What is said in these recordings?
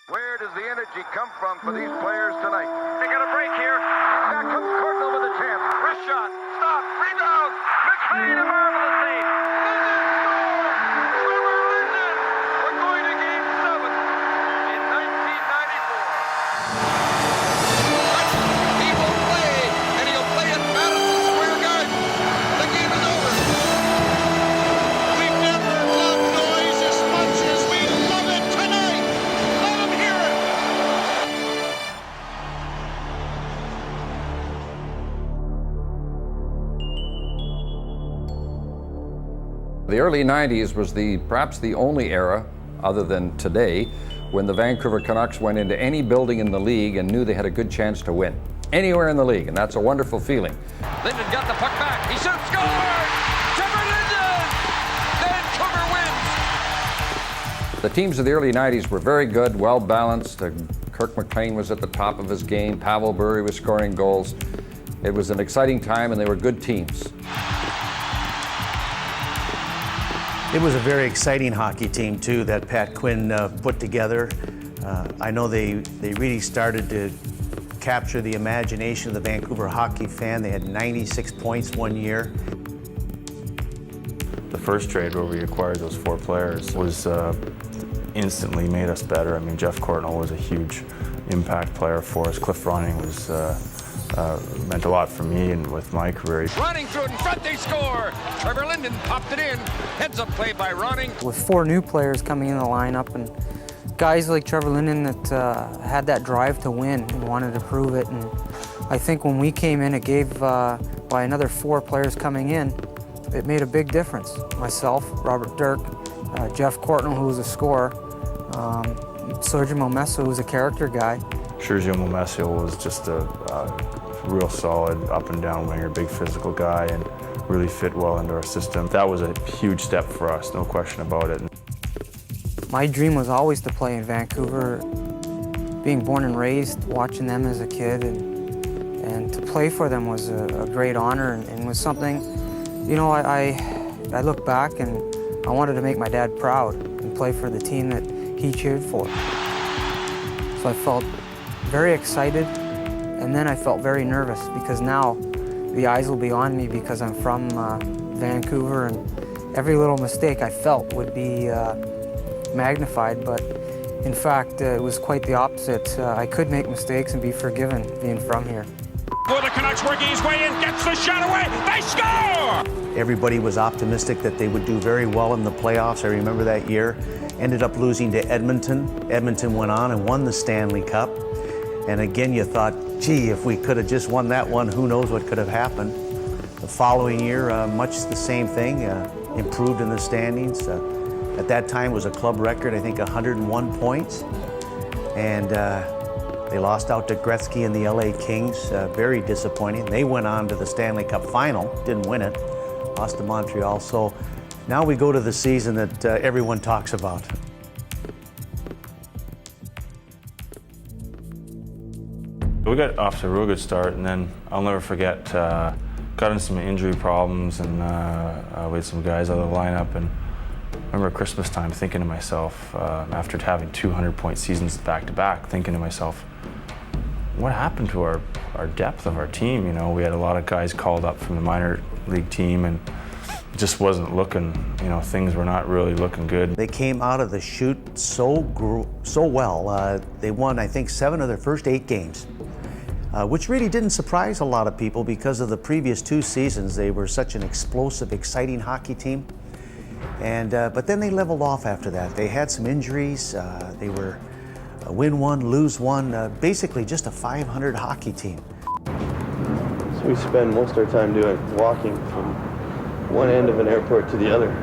Where does the energy come from for these players tonight? They got a break here. Back comes Cardinal with a chance. Wrist shot. Stop. Rebound. McLean, a marvelous save. We're going to Game 7 in 1994. He will play, and he'll play at Madison Square Garden. The game is over. We've never loved noise as much as we love it tonight. Let them hear it. The early 90s was perhaps the only era, other than today, when the Vancouver Canucks went into any building in the league and knew they had a good chance to win. Anywhere in the league, and that's a wonderful feeling. Linden got the puck back. He shoots, scores! Trevor Linden! Vancouver wins! The teams of the early 90s were very good, well balanced. Kirk McLean was at the top of his game. Pavel Bure was scoring goals. It was an exciting time, and they were good teams. It was a very exciting hockey team, too, that Pat Quinn put together. I know they really started to capture the imagination of the Vancouver hockey fan. They had 96 points one year. The first trade where we acquired those 4 players was instantly made us better. I mean, Jeff Courtnall was a huge impact player for us. Cliff Ronning was meant a lot for me and with my career. Running through it in front, they score! Trevor Linden popped it in. Heads up play by Ronning. With 4 new players coming in the lineup and guys like Trevor Linden that had that drive to win and wanted to prove it. And I think when we came in, it gave, by another 4 players coming in, it made a big difference. Myself, Robert Dirk, Jeff Courtnall, who was a scorer, Sergio Momesso, who was a character guy. Sergio Momesso was just a real solid up and down winger, big physical guy, and really fit well into our system. That was a huge step for us, no question about it. My dream was always to play in Vancouver. Being born and raised, watching them as a kid, and to play for them was a great honor and was something, you know, I look back and I wanted to make my dad proud and play for the team that he cheered for. So I felt very excited, and then I felt very nervous because now the eyes will be on me because I'm from Vancouver, and every little mistake I felt would be magnified, but in fact it was quite the opposite. I could make mistakes and be forgiven being from here. For the Canucks working his way in, gets the shot away, they score! Everybody was optimistic that they would do very well in the playoffs. I remember that year. Ended up losing to Edmonton. Edmonton went on and won the Stanley Cup. And again, you thought, gee, if we could have just won that one, who knows what could have happened. The following year, much the same thing, improved in the standings. At that time, it was a club record, I think 101 points. And they lost out to Gretzky and the LA Kings, very disappointing. They went on to the Stanley Cup final, didn't win it, lost to Montreal. So now we go to the season that everyone talks about. We got off to a real good start, and then I'll never forget, got into some injury problems, and we had some guys out of the lineup, and I remember Christmas time thinking to myself, after having 200-point seasons back-to-back, thinking to myself, what happened to our depth of our team? You know, we had a lot of guys called up from the minor league team, and it just wasn't looking, you know, things were not really looking good. They came out of the chute so well. They won, I think, 7 of their first 8 games. Which really didn't surprise a lot of people because of the previous 2 seasons. They were such an explosive, exciting hockey team. And but then they leveled off after that. They had some injuries. They were a win one, lose one, basically just a 500 hockey team. So we spend most of our time walking from one end of an airport to the other.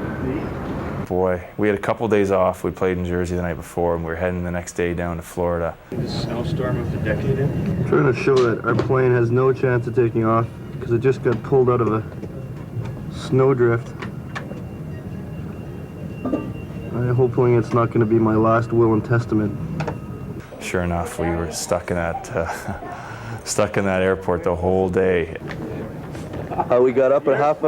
Boy, we had a couple days off. We played in Jersey the night before, and we were heading the next day down to Florida. The snowstorm of the decade in. Trying to show that our plane has no chance of taking off because it just got pulled out of a snowdrift. I'm hoping it's not going to be my last will and testament. Sure enough, we were stuck in that airport the whole day. We got up a half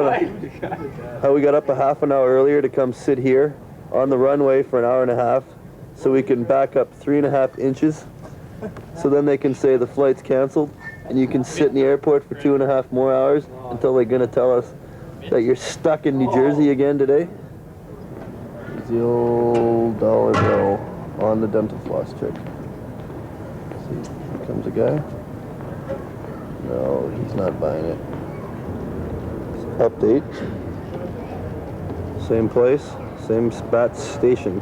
an hour earlier to come sit here on the runway for an hour and a half, so we can back up 3.5 inches. So then they can say the flight's canceled, and you can sit in the airport for 2.5 more hours until they're gonna tell us that you're stuck in New Jersey again today. Here's the old dollar bill on the dental floss trick. See, here comes a guy. No, he's not buying it. Update. Same place, same Spats station.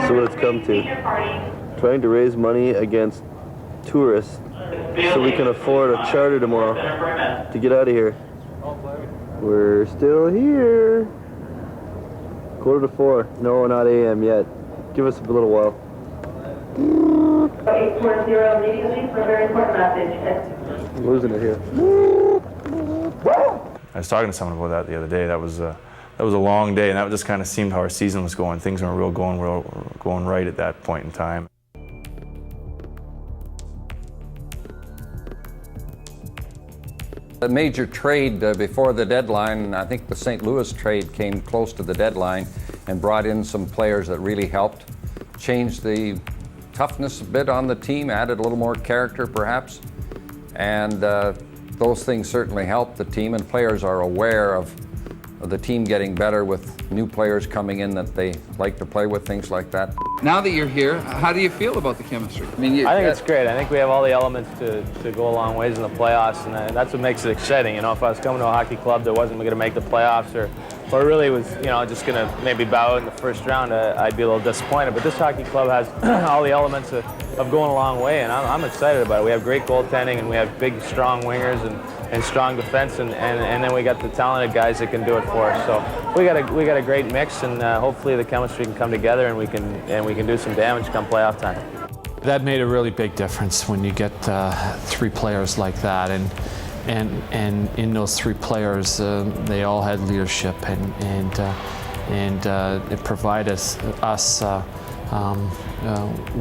So what it's come to. Trying to raise money against tourists so we can afford a charter tomorrow to get out of here. We're still here. 3:45. No, not AM yet. Give us a little while. 840 immediately for a very important message. I'm losing it here. I was talking to someone about that the other day. That was a long day, and that just kind of seemed how our season was going. Things weren't going right at that point in time. A major trade before the deadline, I think the St. Louis trade came close to the deadline and brought in some players that really helped, changed the toughness a bit on the team, added a little more character perhaps, and those things certainly helped the team, and players are aware of the team getting better with new players coming in that they like to play with, things like that. Now that you're here, how do you feel about the chemistry? I mean, I think it's great. I think we have all the elements to go a long ways in the playoffs, and that's what makes it exciting. You know, if I was coming to a hockey club that wasn't going to make the playoffs, or really was, you know, just going to maybe bow in the first round, I'd be a little disappointed. But this hockey club has all the elements of going a long way, and I'm excited about it. We have great goaltending, and we have big, strong wingers, and strong defense, and then we got the talented guys that can do it for us. So we got a great mix, and hopefully the chemistry can come together, and we can do some damage come playoff time. That made a really big difference when you get 3 players like that, and in those 3 players, they all had leadership, and it provided us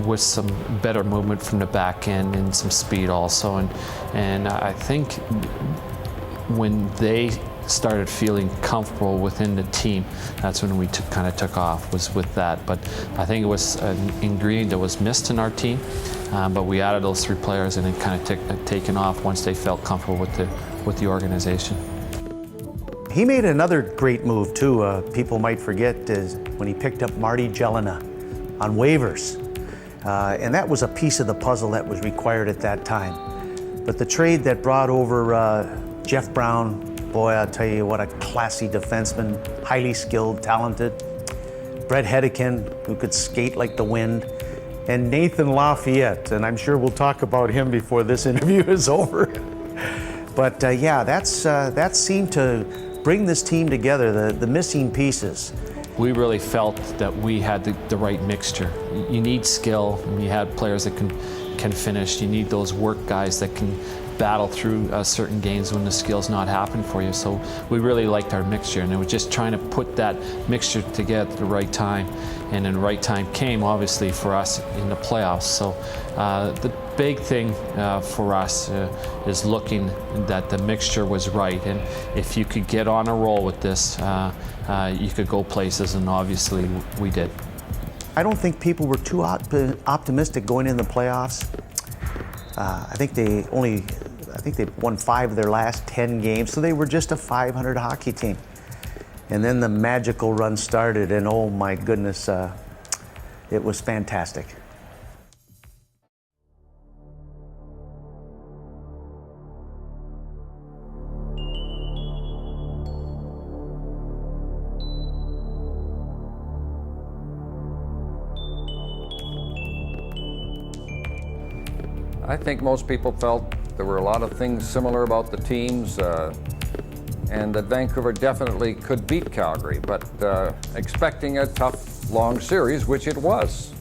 with some better movement from the back end and some speed also, and I think when they started feeling comfortable within the team, that's when we kind of took off, was with that. But I think it was an ingredient that was missed in our team, but we added those 3 players, and it kind of taken off once they felt comfortable with the organization. He made another great move too, people might forget, is when he picked up Marty Jelena on waivers. And that was a piece of the puzzle that was required at that time. But the trade that brought over Jeff Brown, boy, I'll tell you what a classy defenseman, highly skilled, talented. Brett Hedekin, who could skate like the wind. And Nathan Lafayette, and I'm sure we'll talk about him before this interview is over. But yeah, that seemed to bring this team together, the missing pieces. We really felt that we had the right mixture. You need skill, and you had players that can finish. You need those work guys that can battle through certain games when the skill's not happening for you. So we really liked our mixture, and it was just trying to put that mixture together at the right time. And then the right time came, obviously, for us in the playoffs. So the big thing for us is looking that the mixture was right. And if you could get on a roll with this, you could go places, and obviously we did. I don't think people were too optimistic going in the playoffs. I think they won 5 of their last 10 games, so they were just a .500 hockey team. And then the magical run started, and oh my goodness, it was fantastic. I think most people felt there were a lot of things similar about the teams, and that Vancouver definitely could beat Calgary, but expecting a tough, long series, which it was.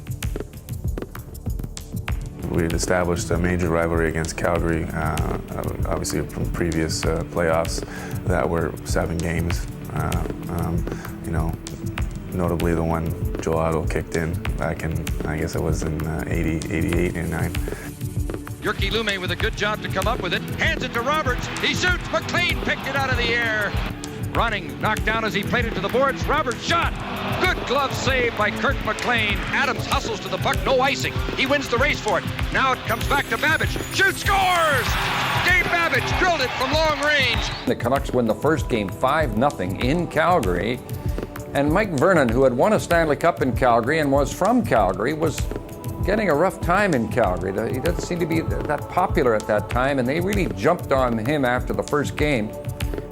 We had established a major rivalry against Calgary, obviously from previous playoffs that were 7 games. You know, notably the one Joel Otto kicked in back in, I guess it was in 80, 88, 89. Jyrki Lumme with a good job to come up with it. Hands it to Roberts. He shoots. McLean picked it out of the air. running, knocked down as he played it to the boards. Roberts shot. Good glove save by Kirk McLean. Adams hustles to the puck, no icing. He wins the race for it. Now it comes back to Babbage. Shoots, scores! Dave Babbage drilled it from long range. The Canucks win the first game 5-0 in Calgary. And Mike Vernon, who had won a Stanley Cup in Calgary and was from Calgary, was getting a rough time in Calgary. He doesn't seem to be that popular at that time, and they really jumped on him after the first game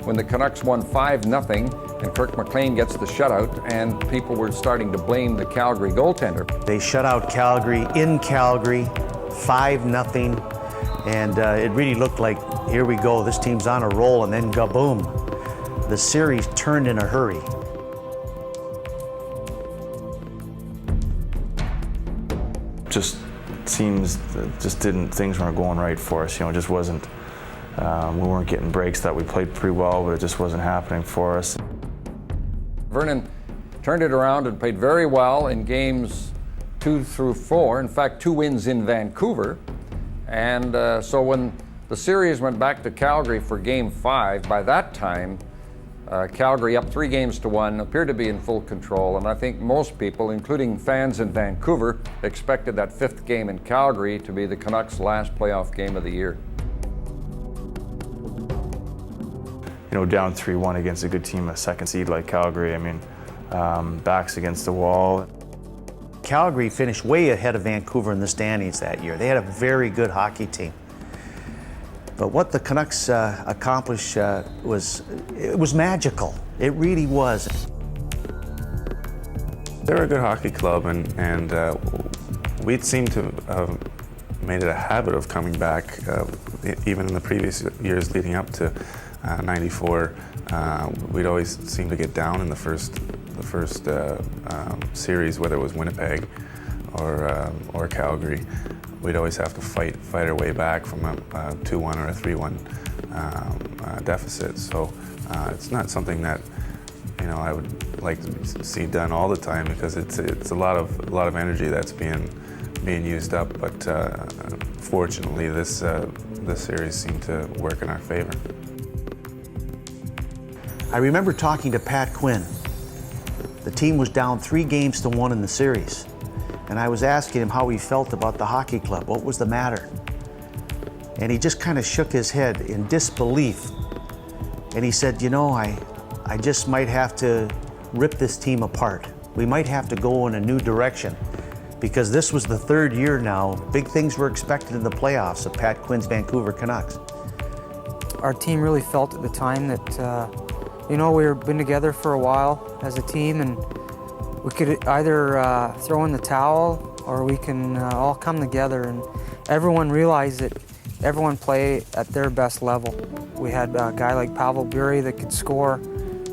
when the Canucks won 5-0 and Kirk McLean gets the shutout, and people were starting to blame the Calgary goaltender. They shut out Calgary in Calgary, 5-0, and it really looked like, here we go, this team's on a roll, and then kaboom. The series turned in a hurry. Just seems things weren't going right for us. It just wasn't. We weren't getting breaks. That we played pretty well, but it just wasn't happening for us. Vernon turned it around and played very well in games 2 through 4. In fact, 2 wins in Vancouver. And so when the series went back to Calgary for Game 5, by that time, Calgary, up 3-1, appeared to be in full control, and I think most people, including fans in Vancouver, expected that 5th game in Calgary to be the Canucks' last playoff game of the year. Down 3-1 against a good team, a second seed like Calgary, backs against the wall. Calgary finished way ahead of Vancouver in the standings that year. They had a very good hockey team. But what the Canucks accomplished was magical. It really was. They're a good hockey club, and we'd seemed to have made it a habit of coming back, even in the previous years leading up to '94. We'd always seem to get down in the first series, whether it was Winnipeg or Calgary. We'd always have to fight our way back from a 2-1 or a 3-1 deficit. So it's not something that I would like to see done all the time, because it's a lot of energy that's being used up. But fortunately, this series seemed to work in our favor. I remember talking to Pat Quinn. The team was down 3-1 in the series. And I was asking him how he felt about the hockey club. What was the matter? And he just kind of shook his head in disbelief. And he said, I just might have to rip this team apart. We might have to go in a new direction, because this was the 3rd year now. Big things were expected in the playoffs of Pat Quinn's Vancouver Canucks. Our team really felt at the time that, we've been together for a while as a team, and we could either throw in the towel, or we can all come together. And everyone realized that everyone play at their best level. We had a guy like Pavel Bure that could score,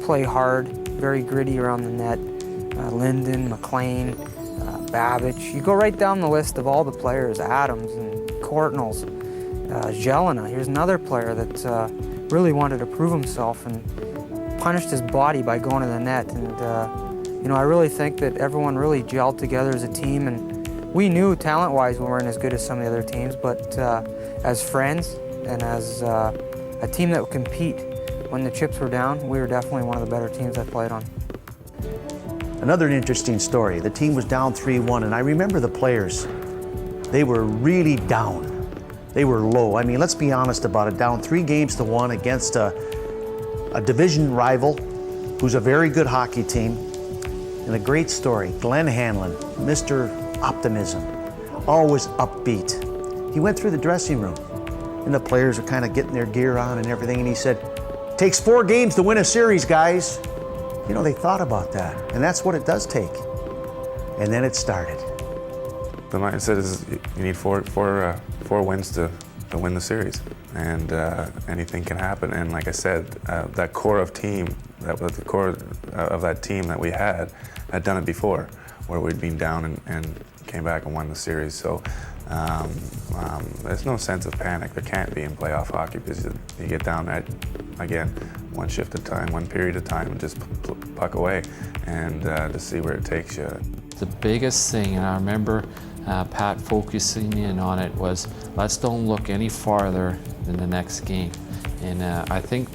play hard, very gritty around the net. Linden, McLean, Babbage. You go right down the list of all the players, Adams and Courtnalls, Jelena. Here's another player that really wanted to prove himself and punished his body by going to the net. And I really think that everyone really gelled together as a team, and we knew talent-wise we weren't as good as some of the other teams, but as friends and as a team that would compete when the chips were down, we were definitely one of the better teams I played on. Another interesting story, the team was down 3-1, and I remember the players, they were really down. They were low. Let's be honest about it, down 3-1 against a division rival who's a very good hockey team. And a great story, Glenn Hanlon, Mr. Optimism, always upbeat. He went through the dressing room, and the players were kind of getting their gear on and everything, and he said, "Takes 4 games to win a series, guys." They thought about that, and that's what it does take. And then it started. The mindset is you need four wins to win the series, and anything can happen. And like I said, that core of team, the core of that team that we had done it before, where we'd been down and came back and won the series. So there's no sense of panic. There can't be in playoff hockey, because you get down at, again, one shift at a time, one period at a time, and just puck away and to see where it takes you. The biggest thing, and I remember Pat focusing in on it, was let's don't look any farther than the next game. And I think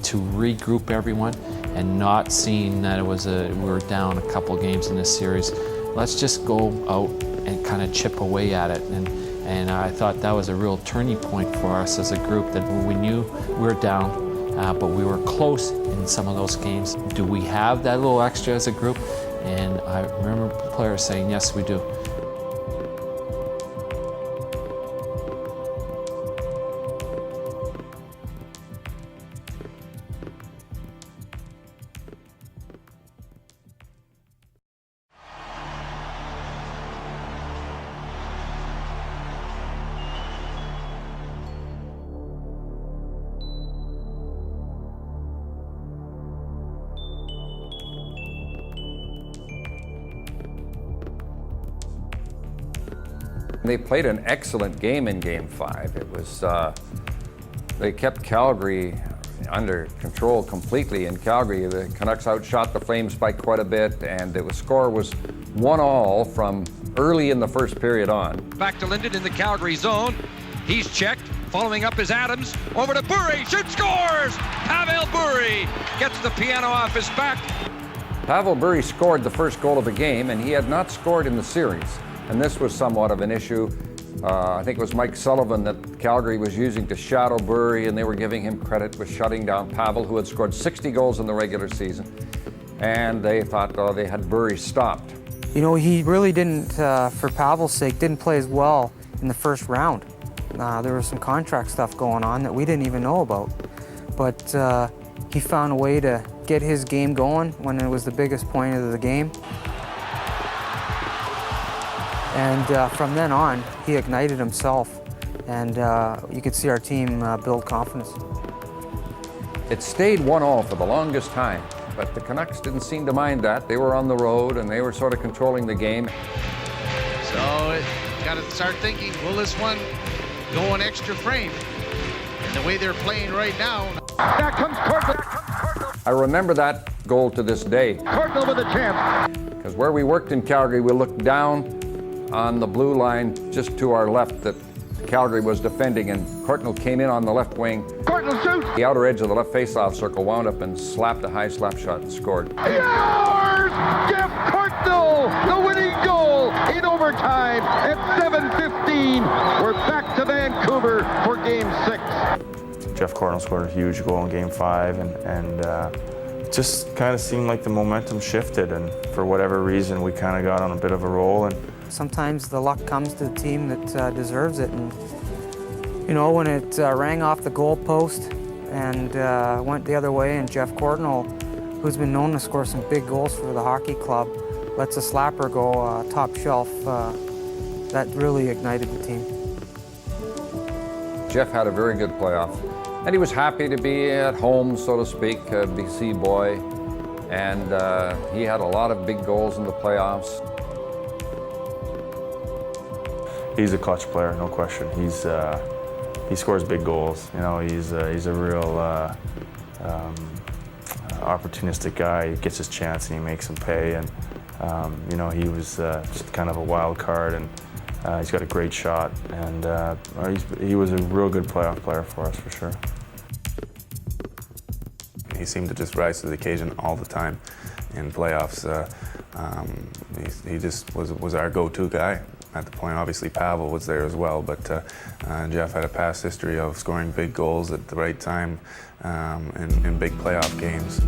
to regroup everyone and not seeing that it was we were down a couple games in this series. Let's just go out and kind of chip away at it. And I thought that was a real turning point for us as a group, that we knew we were down, but we were close in some of those games. Do we have that little extra as a group? And I remember players saying, yes, we do. They played an excellent game in Game 5. It was, they kept Calgary under control completely in Calgary. The Canucks outshot the Flames by quite a bit, and the score was 1-1 from early in the first period on. Back to Linden in the Calgary zone. He's checked. Following up is Adams. Over to Burry. Shoots, scores! Pavel Burry gets the piano off his back. Pavel Burry scored the first goal of the game, and he had not scored in the series. And this was somewhat of an issue. I think it was Mike Sullivan that Calgary was using to shadow Burry, and they were giving him credit with shutting down Pavel, who had scored 60 goals in the regular season. And they thought, oh, they had Burry stopped. You know, he really didn't, for Pavel's sake, didn't play as well in the first round. There was some contract stuff going on that we didn't even know about. But he found a way to get his game going when it was the biggest point of the game. And from then on, he ignited himself, and you could see our team build confidence. It stayed 1-1 for the longest time, but the Canucks didn't seem to mind that. They were on the road, and they were sort of controlling the game. So got to start thinking, will this one go an extra frame? And the way they're playing right now. Back comes Courtnall. I remember that goal to this day. Courtnall with a chance. Because where we worked in Calgary, we looked down on the blue line just to our left that Calgary was defending, and Courtnall came in on the left wing. Courtnall shoots! The outer edge of the left face-off circle wound up and slapped a high slap shot and scored. Yours! Jeff Courtnall, the winning goal in overtime at 7:15. We're back to Vancouver for Game 6. Jeff Courtnall scored a huge goal in Game 5, and just kind of seemed like the momentum shifted, and for whatever reason we kind of got on a bit of a roll. And sometimes the luck comes to the team that deserves it. And you know, when it rang off the goal post and went the other way, and Jeff Courtnall, who's been known to score some big goals for the hockey club, lets a slapper go top shelf, that really ignited the team. Jeff had a very good playoff, and he was happy to be at home, so to speak, a BC boy, and he had a lot of big goals in the playoffs. He's a clutch player, no question. He scores big goals. You know, he's a real opportunistic guy. He gets his chance and he makes them pay. And you know, he was just kind of a wild card, and he's got a great shot. And he was a real good playoff player for us, for sure. He seemed to just rise to the occasion all the time in playoffs. He just was our go-to guy. At the point, obviously Pavel was there as well, but Jeff had a past history of scoring big goals at the right time in big playoff games.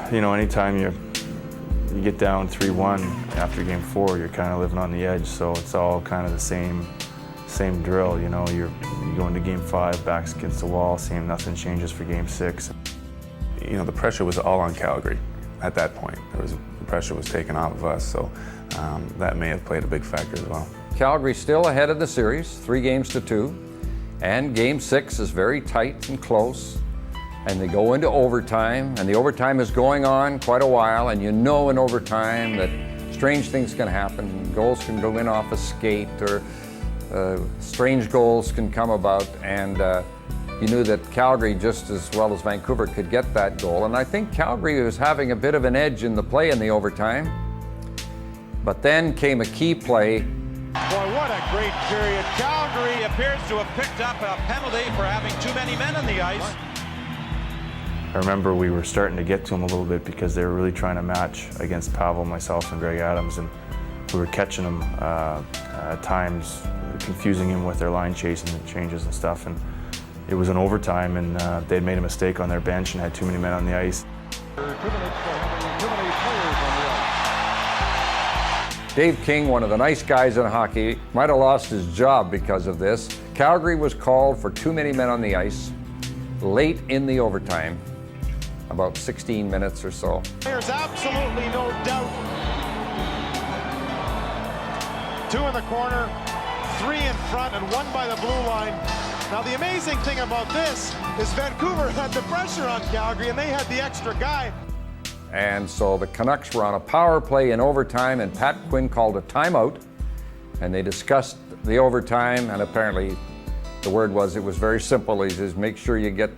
You know, anytime you get down 3-1 after Game 4, you're kind of living on the edge, so it's all kind of the same drill. You know, you go into Game 5, backs against the wall, seeing nothing changes for Game 6. You know, the pressure was all on Calgary at that point. The pressure was taken off of us, so that may have played a big factor as well. Calgary still ahead of the series, 3-2, and Game 6 is very tight and close, and they go into overtime, and the overtime is going on quite a while, and you know in overtime that strange things can happen. Goals can go in off a skate, or strange goals can come about, and You knew that Calgary, just as well as Vancouver, could get that goal. And I think Calgary was having a bit of an edge in the play in the overtime. But then came a key play. Boy, what a great period. Calgary appears to have picked up a penalty for having too many men on the ice. I remember we were starting to get to them a little bit because they were really trying to match against Pavel, myself, and Greg Adams, and we were catching them at times, confusing him with their line chasing and changes and stuff. And it was an overtime, and they'd made a mistake on their bench and had too many men on the ice. Dave King, one of the nice guys in hockey, might have lost his job because of this. Calgary was called for too many men on the ice late in the overtime, about 16 minutes or so. There's absolutely no doubt. 2 in the corner, 3 in front, and 1 by the blue line. Now the amazing thing about this is Vancouver had the pressure on Calgary and they had the extra guy. And so the Canucks were on a power play in overtime, and Pat Quinn called a timeout, and they discussed the overtime, and apparently the word was, it was very simple. He says, make sure you get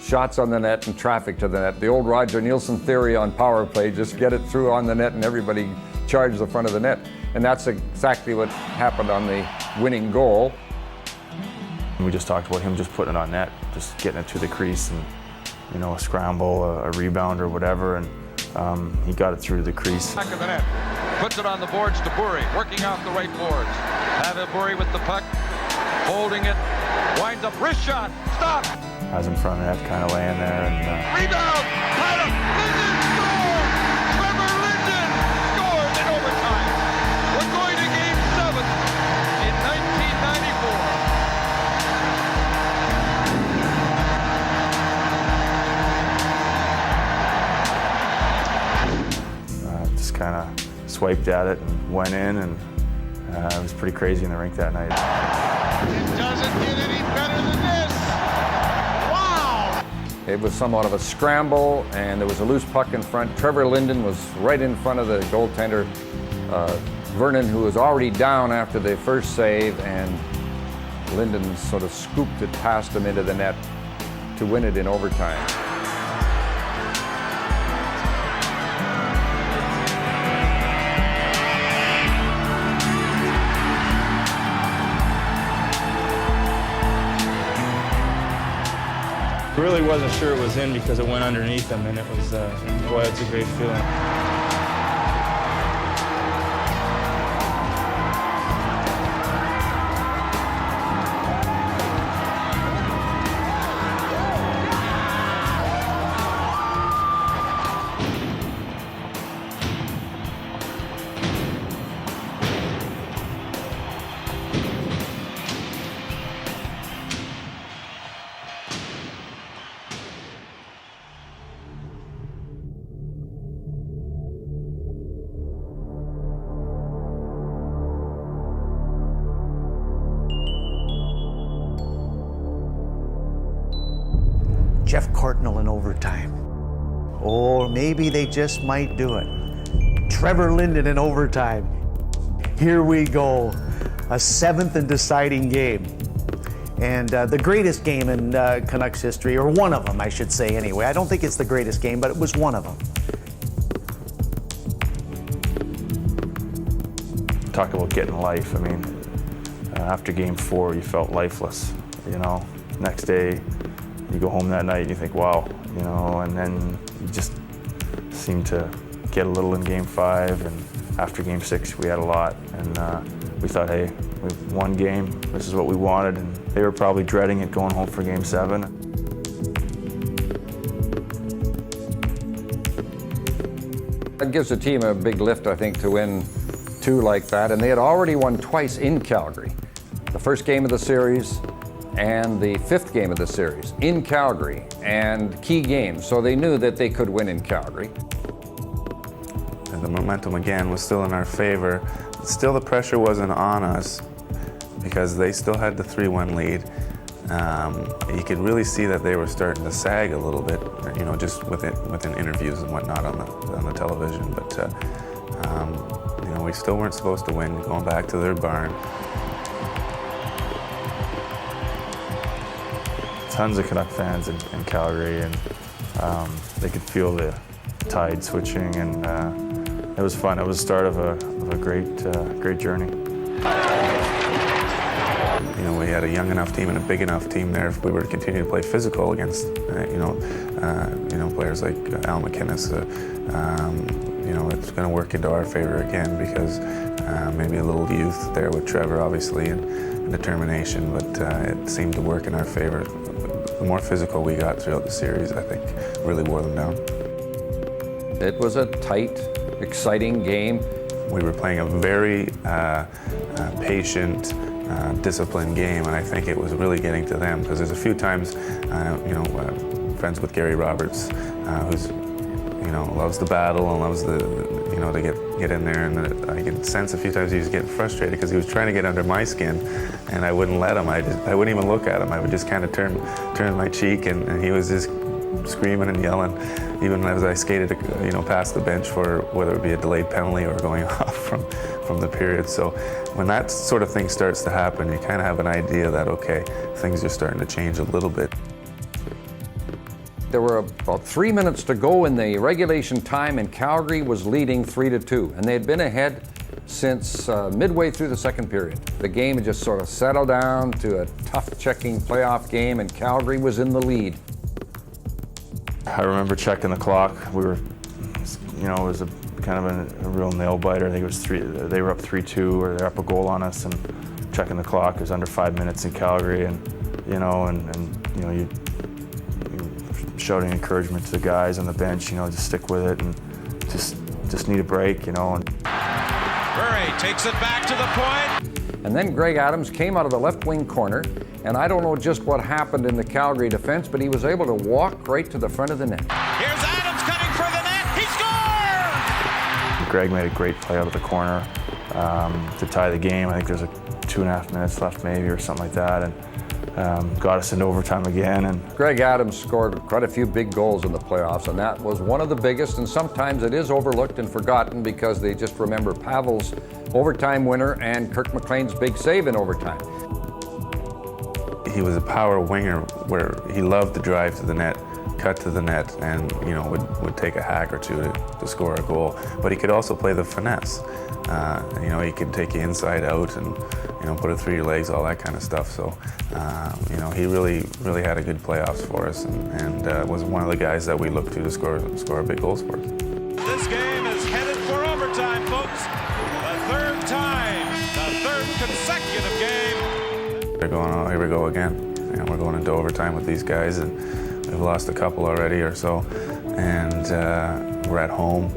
shots on the net and traffic to the net. The old Roger Nielsen theory on power play, just get it through on the net and everybody charge the front of the net. And that's exactly what happened on the winning goal. We just talked about him just putting it on net, just getting it to the crease and, you know, a scramble, a rebound or whatever, and he got it through the crease. Back of the net, puts it on the boards to Burry, working off the right boards. Have Burry with the puck, holding it, winds up, wrist shot, stop! I was in front of the net, kind of laying there, and rebound, Tyler, Linden scores! Trevor Linden scores in overtime. We're going to Game 7 in 1994. just kind of swiped at it and went in, and it was pretty crazy in the rink that night. It doesn't get any better than this. Wow! It was somewhat of a scramble, and there was a loose puck in front. Trevor Linden was right in front of the goaltender, Vernon, who was already down after the first save, and Linden sort of scooped it past him into the net to win it in overtime. Really wasn't sure it was in because it went underneath him, and it was, boy, it's a great feeling. Jeff Courtnall in overtime. Or maybe they just might do it. Trevor Linden in overtime. Here we go. A 7th and deciding game. And the greatest game in Canucks history, or one of them, I should say anyway. I don't think it's the greatest game, but it was one of them. Talk about getting life. I mean, after Game 4, you felt lifeless, you know. Next day, you go home that night and you think, wow, you know, and then you just seem to get a little in Game 5, and after Game 6 we had a lot, and we thought, hey, we've won game, this is what we wanted, and they were probably dreading it going home for Game 7. That gives the team a big lift, I think, to win 2 like that, and they had already won twice in Calgary. The first game of the series and the 5th game of the series in Calgary, and key games, so they knew that they could win in Calgary. And the momentum again was still in our favor. Still the pressure wasn't on us because they still had the 3-1 lead. You could really see that they were starting to sag a little bit, you know, just within interviews and whatnot on the television. But you know, we still weren't supposed to win, going back to their barn. tons of Canuck fans in Calgary, and they could feel the tide switching, and it was fun. It was the start of a great journey. You know, we had a young enough team and a big enough team there if we were to continue to play physical against, players like Al McInnes. It's going to work into our favor again because maybe a little youth there with Trevor, obviously, and determination, but it seemed to work in our favor. The more physical we got throughout the series, I think, really wore them down. It was a tight, exciting game. We were playing a very patient, disciplined game, and I think it was really getting to them because there's a few times, friends with Gary Roberts, who's, loves the battle and loves to get in there, and I could sense a few times he was getting frustrated because he was trying to get under my skin, and I wouldn't let him. I wouldn't even look at him. I would just kind of turn my cheek, and he was just screaming and yelling, even as I skated, past the bench for whether it be a delayed penalty or going off from the period. So when that sort of thing starts to happen, you kind of have an idea that, okay, things are starting to change a little bit. There were about 3 minutes to go in the regulation time, and Calgary was leading 3-2, and they had been ahead since midway through the second period. The game had just sort of settled down to a tough-checking playoff game, and Calgary was in the lead. I remember checking the clock. We were, it was a kind of a real nail biter. I think it was they were up 3-2, or they're up a goal on us, and checking the clock. It was under 5 minutes in Calgary, and you shouting encouragement to the guys on the bench, just stick with it and just need a break, And Murray takes it back to the point. And then Greg Adams came out of the left wing corner, and I don't know just what happened in the Calgary defense, but he was able to walk right to the front of the net. Here's Adams cutting for the net. He scores! Greg made a great play out of the corner to tie the game. I think there's 2.5 minutes left maybe or something like that, and got us into overtime again. And Greg Adams scored quite a few big goals in the playoffs, and that was one of the biggest, and sometimes it is overlooked and forgotten because they just remember Pavel's overtime winner and Kirk McLean's big save in overtime. He was a power winger where he loved to drive to the net, cut to the net, and would take a hack or two to score a goal. But he could also play the finesse. He could take you inside out and put it through your legs, all that kind of stuff. So he really had a good playoffs for us, and was one of the guys that we looked to score big goals for us. This game is headed for overtime, folks. The third time, the third consecutive game. They're going, oh, here we go again. We're going into overtime with these guys, and we've lost a couple already or so, and we're at home.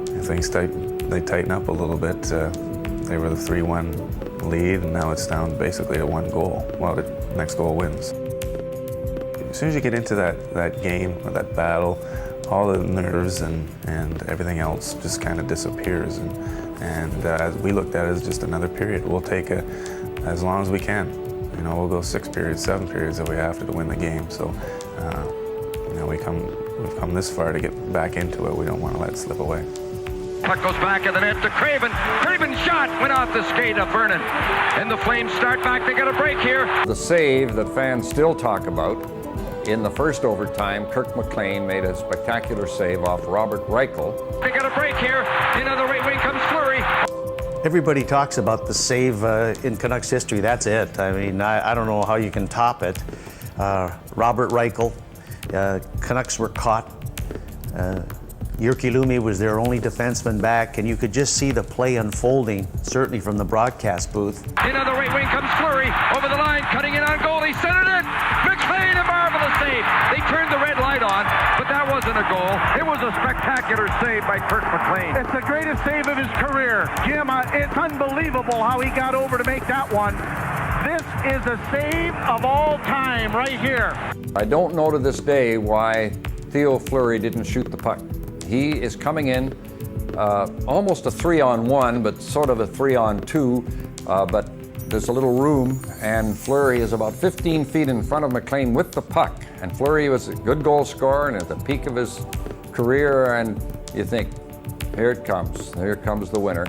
And things tighten up a little bit. They were the 3-1 lead, and now it's down basically to 1 goal. Well, the next goal wins. As soon as you get into that game or that battle, all the nerves and everything else just kind of disappears. And as we looked at it as just another period. We'll take as long as we can. We'll go 6 periods, 7 periods if we have to win the game. So, we've come this far to get back into it. We don't want to let it slip away. Puck goes back in the net to Craven. Craven's shot went off the skate of Vernon. And the Flames start back. They get a break here. The save that fans still talk about in the first overtime, Kirk McLean made a spectacular save off Robert Reichel. They got a break here. In on the right wing comes Fleury. Everybody talks about the save in Canucks history. That's it. I mean, I don't know how you can top it. Robert Reichel, Canucks were caught. Jyrki Lumi was their only defenseman back, and you could just see the play unfolding, certainly from the broadcast booth. In on the right wing comes Fleury. Over the line, cutting in on goal. He sent it in. McLean, a marvelous save. They turned the red light on, but that wasn't a goal. It was a spectacular save by Kirk McLean. It's the greatest save of his career. Jim, it's unbelievable how he got over to make that one. This is a save of all time right here. I don't know to this day why Theo Fleury didn't shoot the puck. He is coming in almost a 3-on-1, but sort of a 3-on-2, but there's a little room, and Fleury is about 15 feet in front of McLean with the puck. And Fleury was a good goal scorer and at the peak of his career, and you think, here it comes the winner.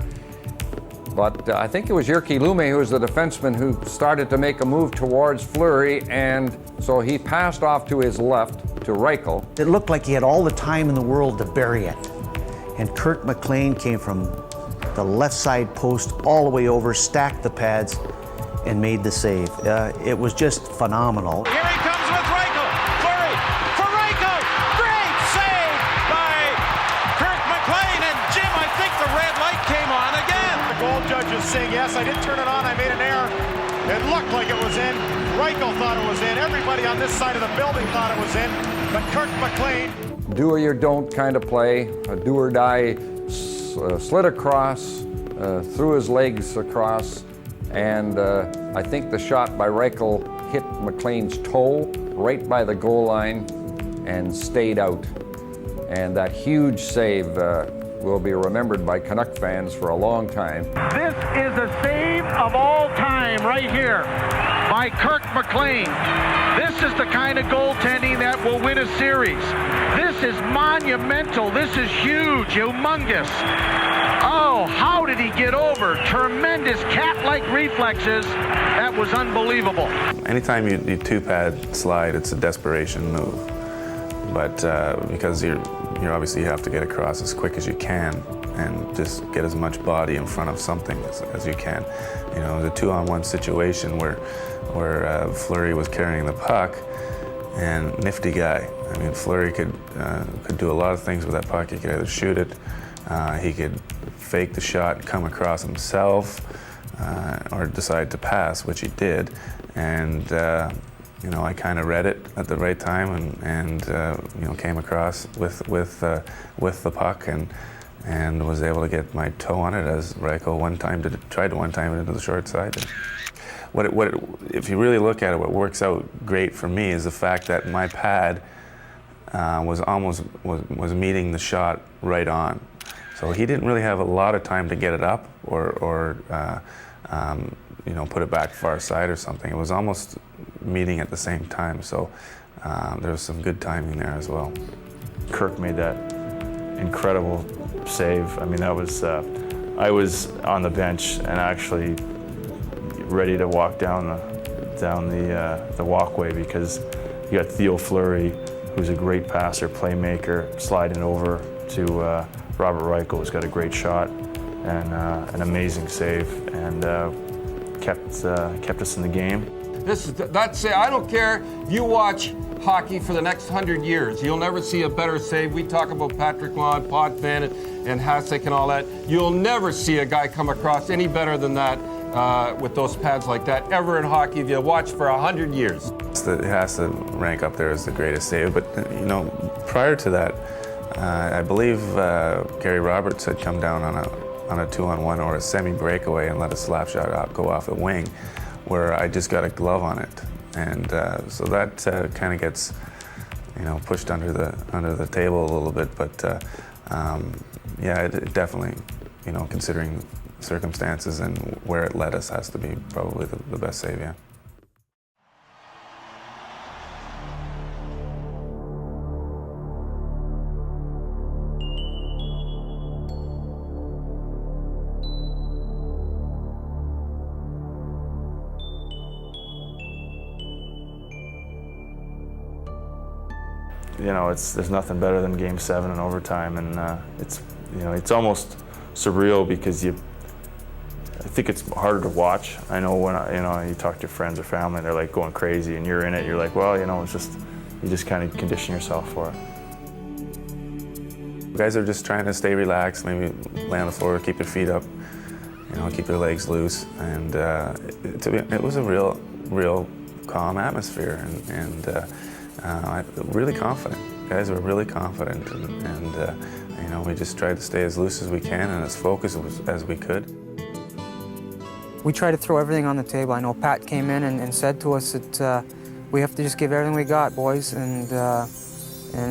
But I think it was Jyrki Lumme, who was the defenseman, who started to make a move towards Fleury, and so he passed off to his left to Reichel. It looked like he had all the time in the world to bury it. And Kirk McLean came from the left side post all the way over, stacked the pads, and made the save. It was just phenomenal. Here he comes with Reichel. Fleury for Reichel. Great save by Kirk McLean. And Jim, I think the red light came on again. The goal judge is saying, yes, I did turn it on. I made an error. It looked like it was in. Reichel thought it was in. Everybody on this side of the building thought it was in. But Kirk McLean. Do or you don't kind of play. A do or die slid across, threw his legs across, and I think the shot by Reichel hit McLean's toe right by the goal line and stayed out. And that huge save will be remembered by Canuck fans for a long time. This is a save of all time right here by Kirk McLean. This is the kind of goaltending that will win a series. This is monumental. This is huge, humongous. Oh, how did he get over? Tremendous cat-like reflexes. That was unbelievable. Anytime you two-pad slide, it's a desperation move. But because you're obviously you have to get across as quick as you can and just get as much body in front of something as you can. You know, the 2-on-1 situation where Fleury was carrying the puck, and nifty guy. I mean, Fleury could do a lot of things with that puck. He could either shoot it, he could fake the shot, come across himself, or decide to pass, which he did. And you know, I kind of read it at the right time, and you know, came across with the puck and was able to get my toe on it as Reichel tried to one-time it into the short side. If you really look at it, what works out great for me is the fact that my pad was meeting the shot right on. So he didn't really have a lot of time to get it up or you know, put it back far side or something. It was almost meeting at the same time. So there was some good timing there as well. Kirk made that incredible save. I mean, that was I was on the bench and actually ready to walk down the walkway, because you got Theo Fleury, who's a great passer, playmaker, sliding over to Robert Reichel, who's got a great shot and an amazing save, and kept us in the game. That's it. I don't care if you watch hockey for the next 100 years. You'll never see a better save. We talk about Patrick Lawn, Potvin, and Hasek and all that. You'll never see a guy come across any better than that with those pads like that ever in hockey if you watch for 100 years. It has to rank up there as the greatest save. But you know, prior to that, I believe Gary Roberts had come down on a 2-on-1 or a semi-breakaway and let a slap shot go off the wing, where I just got a glove on it, and so that kind of gets, you know, pushed under the table a little bit. But yeah, it definitely, you know, considering circumstances and where it led us, has to be probably the best save. Yeah. You know, there's nothing better than Game 7 in overtime, and it's almost surreal because I think it's harder to watch. I know when you talk to your friends or family, they're like going crazy, and you're in it. You're like, well, you know, you just kind of condition yourself for it. You guys are just trying to stay relaxed, maybe lay on the floor, keep your feet up, you know, keep your legs loose, and it was a real calm atmosphere, and really confident. Guys were really confident, and you know, we just tried to stay as loose as we can and as focused as we could. We try to throw everything on the table. I know Pat came in and said to us that we have to just give everything we got, boys, and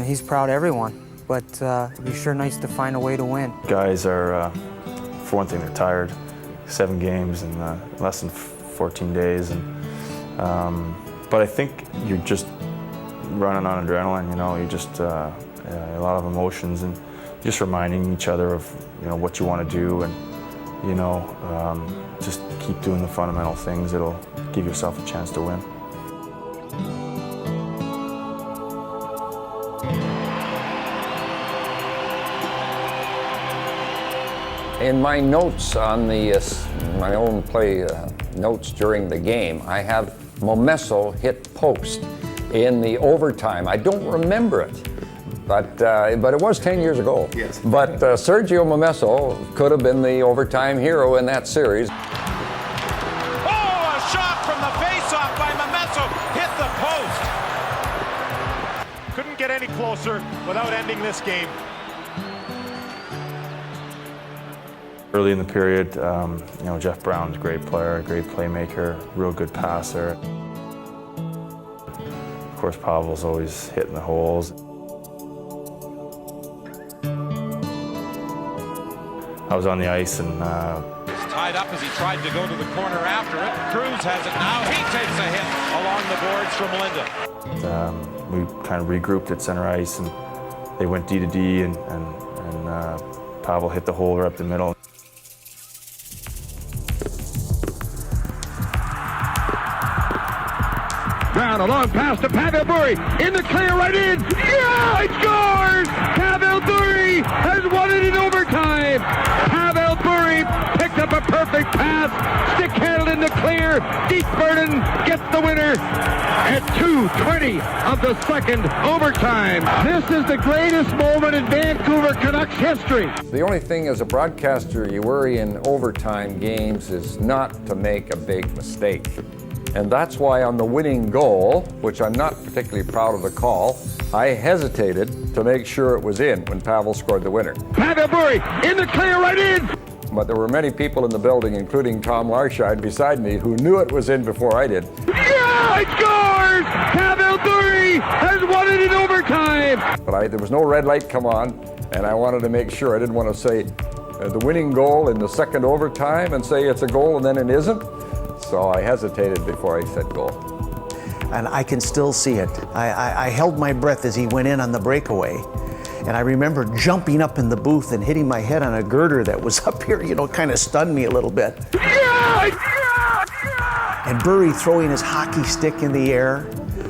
he's proud of everyone. But it'd be sure nice to find a way to win. Guys are, for one thing, they're tired. 7 games in less than 14 days, but I think you're just running on adrenaline. You know, you just a lot of emotions, and just reminding each other of, you know, what you want to do, You know, just keep doing the fundamental things. It'll give yourself a chance to win. In my notes on my own play notes during the game, I have Momesso hit post in the overtime. I don't remember it, but it was 10 years ago. Yes. But Sergio Momesso could have been the overtime hero in that series. Oh, a shot from the face-off by Momesso hit the post. Couldn't get any closer without ending this game. Early in the period, you know, Jeff Brown's a great player, a great playmaker, real good passer. Of course, Pavel's always hitting the holes. I was on the ice and It's tied up as he tried to go to the corner after it. Cruz has it now. He takes a hit along the boards from Linda. we kind of regrouped at center ice and they went D to D and Pavel hit the hole right up the middle. Brown, a long pass to Pavel Bure, in the clear, right in, yeah, he scores! Pavel Bure has won it in overtime! Pavel Bure picked up a perfect pass, stick-handled in the clear, Deep Burden gets the winner at 2:20 of the second overtime. This is the greatest moment in Vancouver Canucks history. The only thing as a broadcaster you worry in overtime games is not to make a big mistake. And that's why on the winning goal, which I'm not particularly proud of the call, I hesitated to make sure it was in when Pavel scored the winner. Pavel Bure in the clear, right in! But there were many people in the building, including Tom Larscheid beside me, who knew it was in before I did. Yeah, he scores! Pavel Bure has won it in overtime! But there was no red light come on, and I wanted to make sure. I didn't want to say the winning goal in the second overtime and say it's a goal and then it isn't. So I hesitated before I said goal. And I can still see it. I held my breath as he went in on the breakaway. And I remember jumping up in the booth and hitting my head on a girder that was up here, you know, kind of stunned me a little bit. And Bure throwing his hockey stick in the air,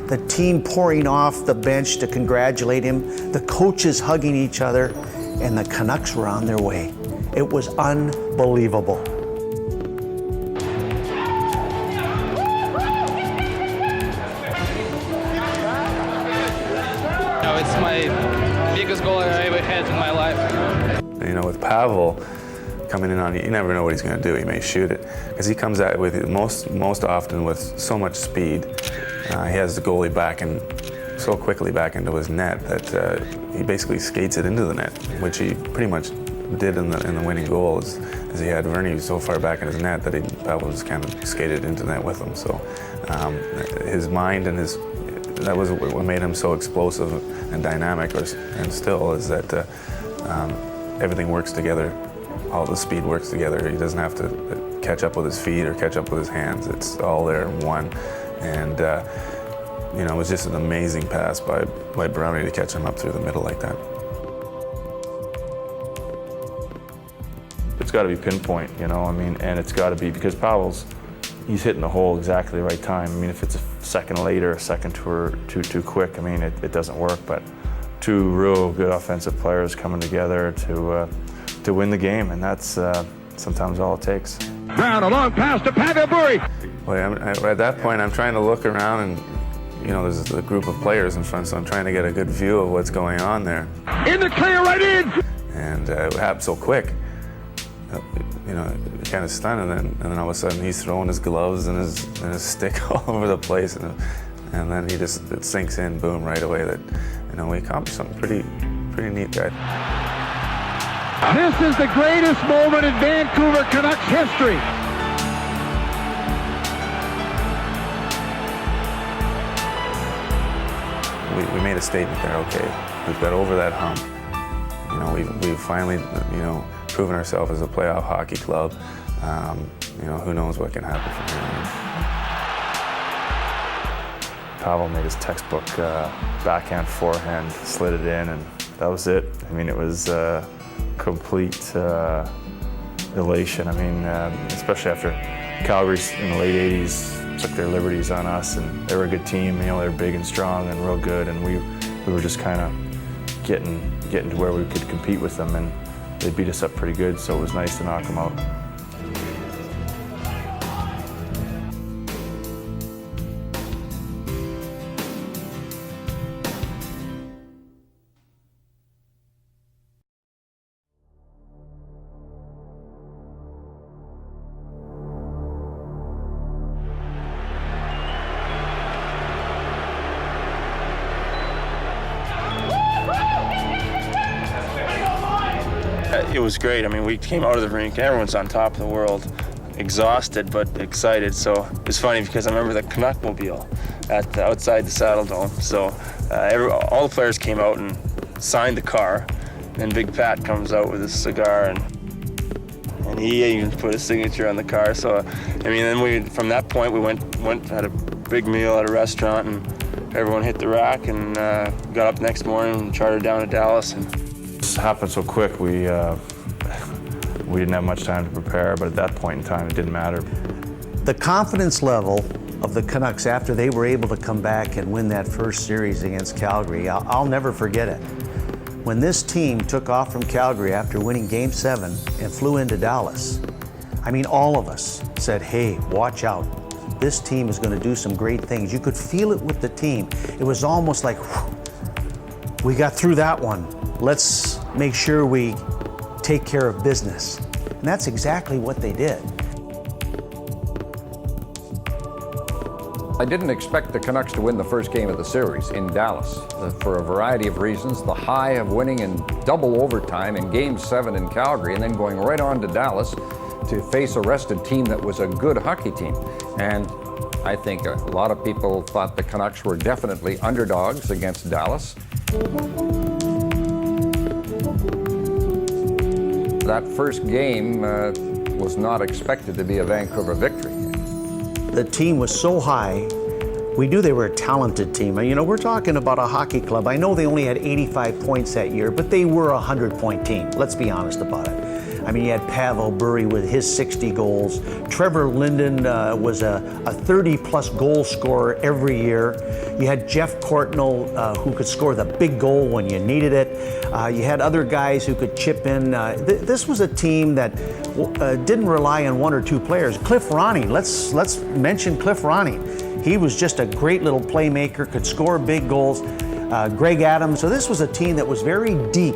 the team pouring off the bench to congratulate him, the coaches hugging each other, and the Canucks were on their way. It was unbelievable. It's my biggest goal I ever had in my life. You know, with Pavel coming in on you, you never know what he's going to do. He may shoot it because he comes at it with most often with so much speed. He has the goalie backing so quickly back into his net that he basically skates it into the net, which he pretty much did in the winning goal. As he had Vernie so far back in his net that Pavel just kind of skated into the net with him. So his mind and that was what made him so explosive and dynamic, and still, is that everything works together. All the speed works together. He doesn't have to catch up with his feet or catch up with his hands. It's all there in one. And you know, it was just an amazing pass by Brownie to catch him up through the middle like that. It's got to be pinpoint, you know. I mean, and it's got to be because he's hitting the hole exactly the right time. I mean, if it's a second later, a second too quick, I mean, it doesn't work. But two real good offensive players coming together to win the game, and that's sometimes all it takes. Brown, a long pass to Pavel Bure. Well, at that point, I'm trying to look around, and you know, there's a group of players in front, so I'm trying to get a good view of what's going on there. In the clear, right in. And it happened so quick. You know, kind of stunned, and then all of a sudden he's throwing his gloves and his stick all over the place, and then it sinks in, boom, right away that, you know, we accomplished something pretty neat, guy. This is the greatest moment in Vancouver Canucks history. We made a statement there. Okay, we've got over that hump. You know, we've finally, you know, proven ourselves as a playoff hockey club. You know, who knows what can happen from here. Pavel made his textbook backhand, forehand, slid it in, and that was it. I mean, it was complete elation. I mean, especially after Calgary in the late 80s took their liberties on us, and they were a good team. You know, they were big and strong and real good, and we were just kind of getting to where we could compete with them, and they beat us up pretty good, so it was nice to knock them out. It was great. I mean, we came out of the rink, everyone's on top of the world, exhausted but excited. So it's funny because I remember the Canuck mobile outside the Saddle Dome. So all the players came out and signed the car. Then Big Pat comes out with his cigar, and he even put his signature on the car. So I mean, then from that point we went had a big meal at a restaurant, and everyone hit the rack and got up next morning and chartered down to Dallas. And This happened so quick, we didn't have much time to prepare, but at that point in time, it didn't matter. The confidence level of the Canucks after they were able to come back and win that first series against Calgary, I'll never forget it. When this team took off from Calgary after winning Game 7 and flew into Dallas, I mean, all of us said, hey, watch out. This team is going to do some great things. You could feel it with the team. It was almost like, whew, we got through that one. Let's make sure we take care of business. And that's exactly what they did. I didn't expect the Canucks to win the first game of the series in Dallas for a variety of reasons. The high of winning in double overtime in Game 7 in Calgary and then going right on to Dallas to face a rested team that was a good hockey team. And I think a lot of people thought the Canucks were definitely underdogs against Dallas. That first game was not expected to be a Vancouver victory. The team was so high. We knew they were a talented team. You know, we're talking about a hockey club. I know they only had 85 points that year, but they were a 100-point team. Let's be honest about it. I mean, you had Pavel Bure with his 60 goals. Trevor Linden was a 30-plus goal scorer every year. You had Jeff Courtnall, who could score the big goal when you needed it. You had other guys who could chip in. This was a team that didn't rely on one or two players. Cliff Ronning, let's mention Cliff Ronning. He was just a great little playmaker, could score big goals. Greg Adams. So this was a team that was very deep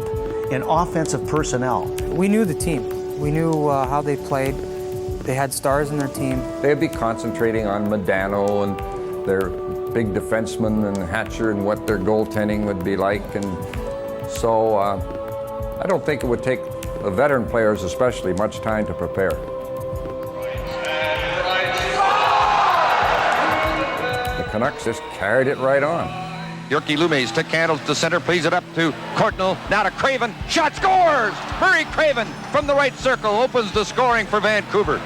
in offensive personnel. We knew the team. We knew how they played. They had stars in their team. They'd be concentrating on Modano and their big defensemen and Hatcher and what their goaltending would be like. And so I don't think it would take the veteran players especially much time to prepare. The Canucks just carried it right on. Jyrki Lume's stick handles to center, plays it up to Courtnall, now to Craven, shot scores! Murray Craven from the right circle opens the scoring for Vancouver.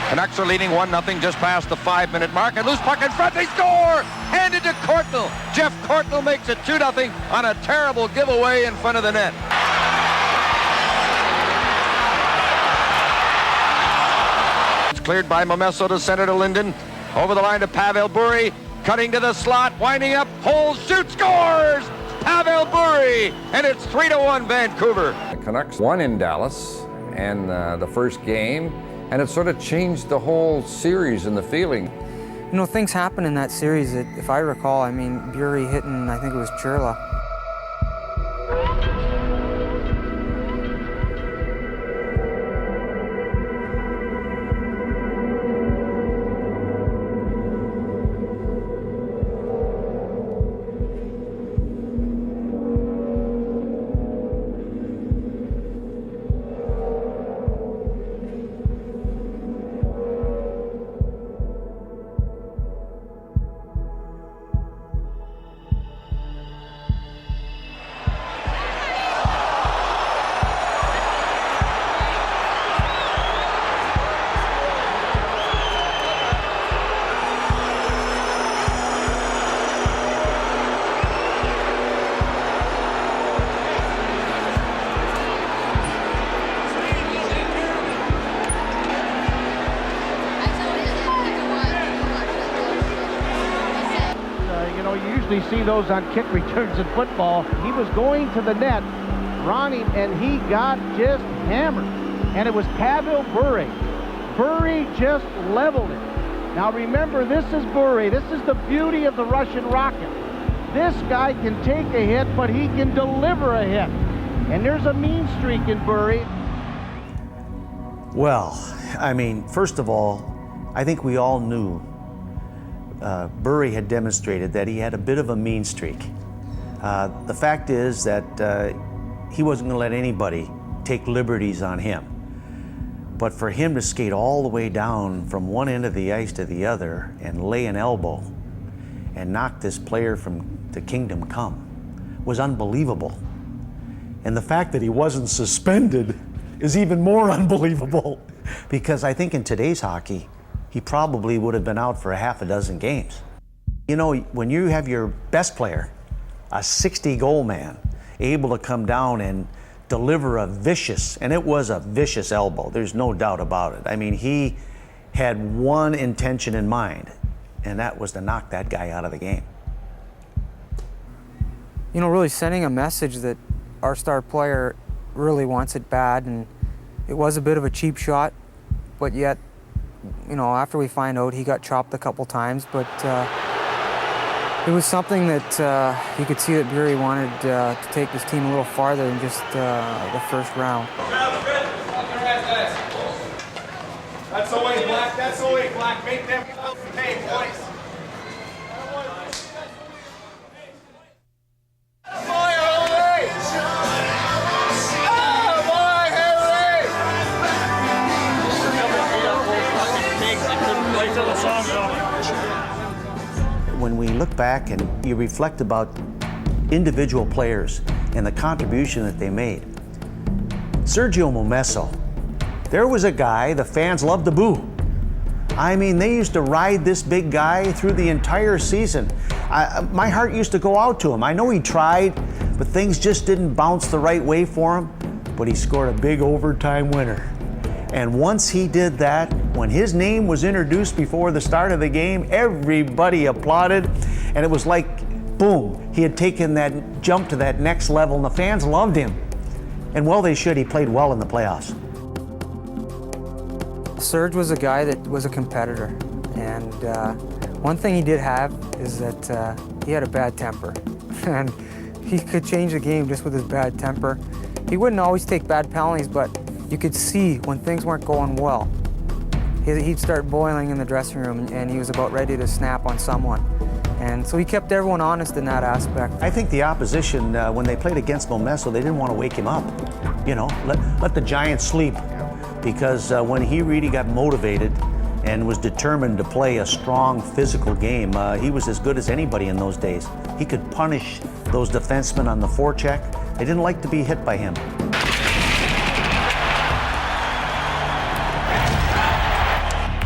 Canucks are leading 1-0 just past the 5-minute mark, and loose puck in front, they score! Handed to Courtnall. Jeff Courtnall makes it 2-0 on a terrible giveaway in front of the net. It's cleared by Momesso to center to Linden, over the line to Pavel Bure. Cutting to the slot, winding up, holds, shoots, scores! Pavel Bure, and it's 3-1 Vancouver. The Canucks won in Dallas and the first game, and it sort of changed the whole series and the feeling. You know, things happened in that series that, if I recall, I mean, Bure hitting, I think it was Churla. usually see those on kick returns in football. He was going to the net, Ronnie, and he got just hammered. And it was Pavel Bure. Bure just leveled it. Now remember, this is Bure. This is the beauty of the Russian Rocket. This guy can take a hit, but he can deliver a hit. And there's a mean streak in Bure. Well, I mean, first of all, I think we all knew Bure had demonstrated that he had a bit of a mean streak. The fact is that he wasn't going to let anybody take liberties on him. But for him to skate all the way down from one end of the ice to the other and lay an elbow and knock this player from the kingdom come was unbelievable. And the fact that he wasn't suspended is even more unbelievable, because I think in today's hockey, he probably would have been out for a half a dozen games. You know, when you have your best player, a 60-goal man, able to come down and deliver a vicious, and it was a vicious elbow, there's no doubt about it. I mean, he had one intention in mind, and that was to knock that guy out of the game. You know, really sending a message that our star player really wants it bad, and it was a bit of a cheap shot, but yet, you know, after we find out, he got chopped a couple times, but it was something that you could see that Bure wanted to take his team a little farther than just the first round. That's always black. That's always black. Make them pay, boys. When we look back and you reflect about individual players and the contribution that they made, Sergio Momesso, there was a guy the fans loved to boo. I mean, they used to ride this big guy through the entire season. My heart used to go out to him. I know he tried, but things just didn't bounce the right way for him, but he scored a big overtime winner. And once he did that, when his name was introduced before the start of the game, everybody applauded, and it was like, boom, he had taken that jump to that next level, and the fans loved him. And well, they should. He played well in the playoffs. Serge was a guy that was a competitor, and one thing he did have is that he had a bad temper, and he could change the game just with his bad temper. He wouldn't always take bad penalties, but you could see when things weren't going well, he'd start boiling in the dressing room, and he was about ready to snap on someone. And so he kept everyone honest in that aspect. I think the opposition, when they played against Momesso, they didn't want to wake him up. You know, let the Giants sleep. Because when he really got motivated and was determined to play a strong physical game, he was as good as anybody in those days. He could punish those defensemen on the forecheck. They didn't like to be hit by him.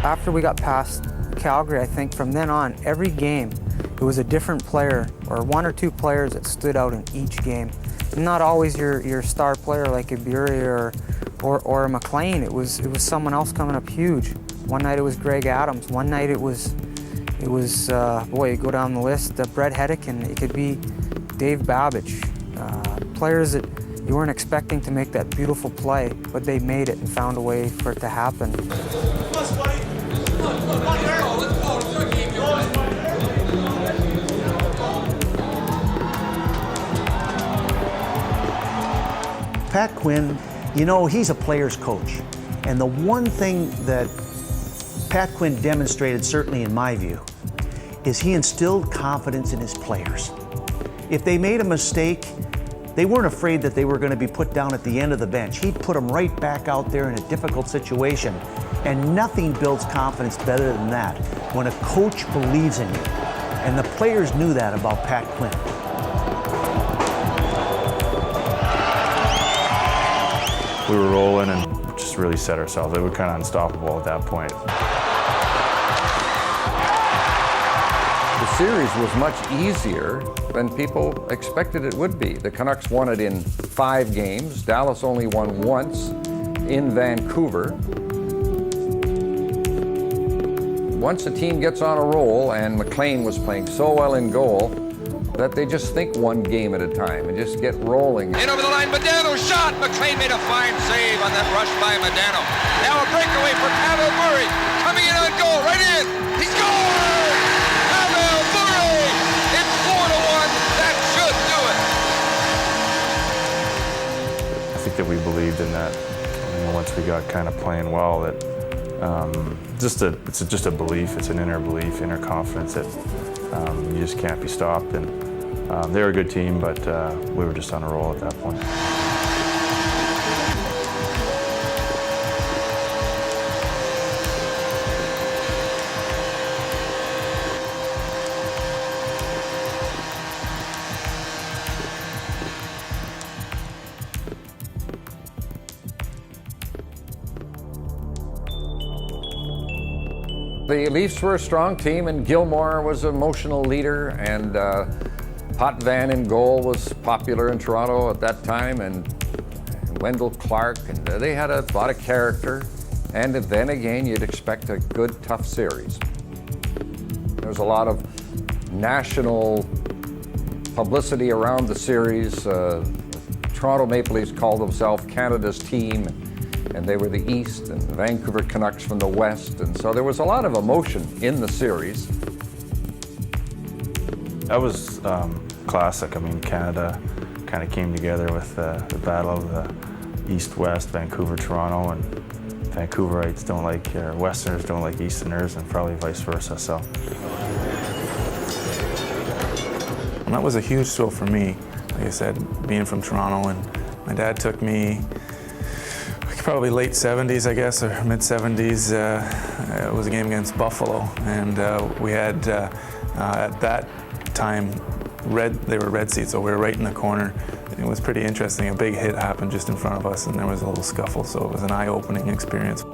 After we got past Calgary, I think from then on, every game, it was a different player or one or two players that stood out in each game. Not always your star player like a Bure or a McLean. It was someone else coming up huge. One night it was Greg Adams. One night it was boy, you go down the list, Brett Hedican. It could be Dave Babbage. Players that you weren't expecting to make that beautiful play, but they made it and found a way for it to happen. Pat Quinn, you know, he's a player's coach. And the one thing that Pat Quinn demonstrated, certainly in my view, is he instilled confidence in his players. If they made a mistake, they weren't afraid that they were going to be put down at the end of the bench. He'd put them right back out there in a difficult situation. And nothing builds confidence better than that, when a coach believes in you. And the players knew that about Pat Quinn. We were rolling and just really set ourselves. We were kind of unstoppable at that point. The series was much easier than people expected it would be. The Canucks won it in 5 games. Dallas only won once in Vancouver. Once a team gets on a roll, and McLean was playing so well in goal, that they just think one game at a time and just get rolling. In over the line, Modano shot. McLean made a fine save on that rush by Modano. Now a breakaway for Pavel Bure. Coming in on goal, right in. He scored! Pavel Bure! It's 4-1. That should do it. I think that we believed in that. Once we got kind of playing well, that it's just a belief. It's an inner belief, inner confidence that you just can't be stopped. And they were a good team, but we were just on a roll at that point. The Leafs were a strong team, and Gilmore was an emotional leader, and Potvin in goal was popular in Toronto at that time, and Wendell Clark, and they had a lot of character. And then again, you'd expect a good, tough series. There was a lot of national publicity around the series. Toronto Maple Leafs called themselves Canada's team, and they were the East, and the Vancouver Canucks from the West, and so there was a lot of emotion in the series. That was classic. I mean, Canada kind of came together with the battle of the East-West, Vancouver-Toronto, and Vancouverites don't like, or Westerners don't like Easterners, and probably vice versa, so. And that was a huge thrill for me. Like I said, being from Toronto, and my dad took me probably late 70s, I guess, or mid 70s. It was a game against Buffalo, and we had at that time they were red seats, so we were right in the corner. It was pretty interesting. A big hit happened just in front of us, and there was a little scuffle, so it was an eye-opening experience.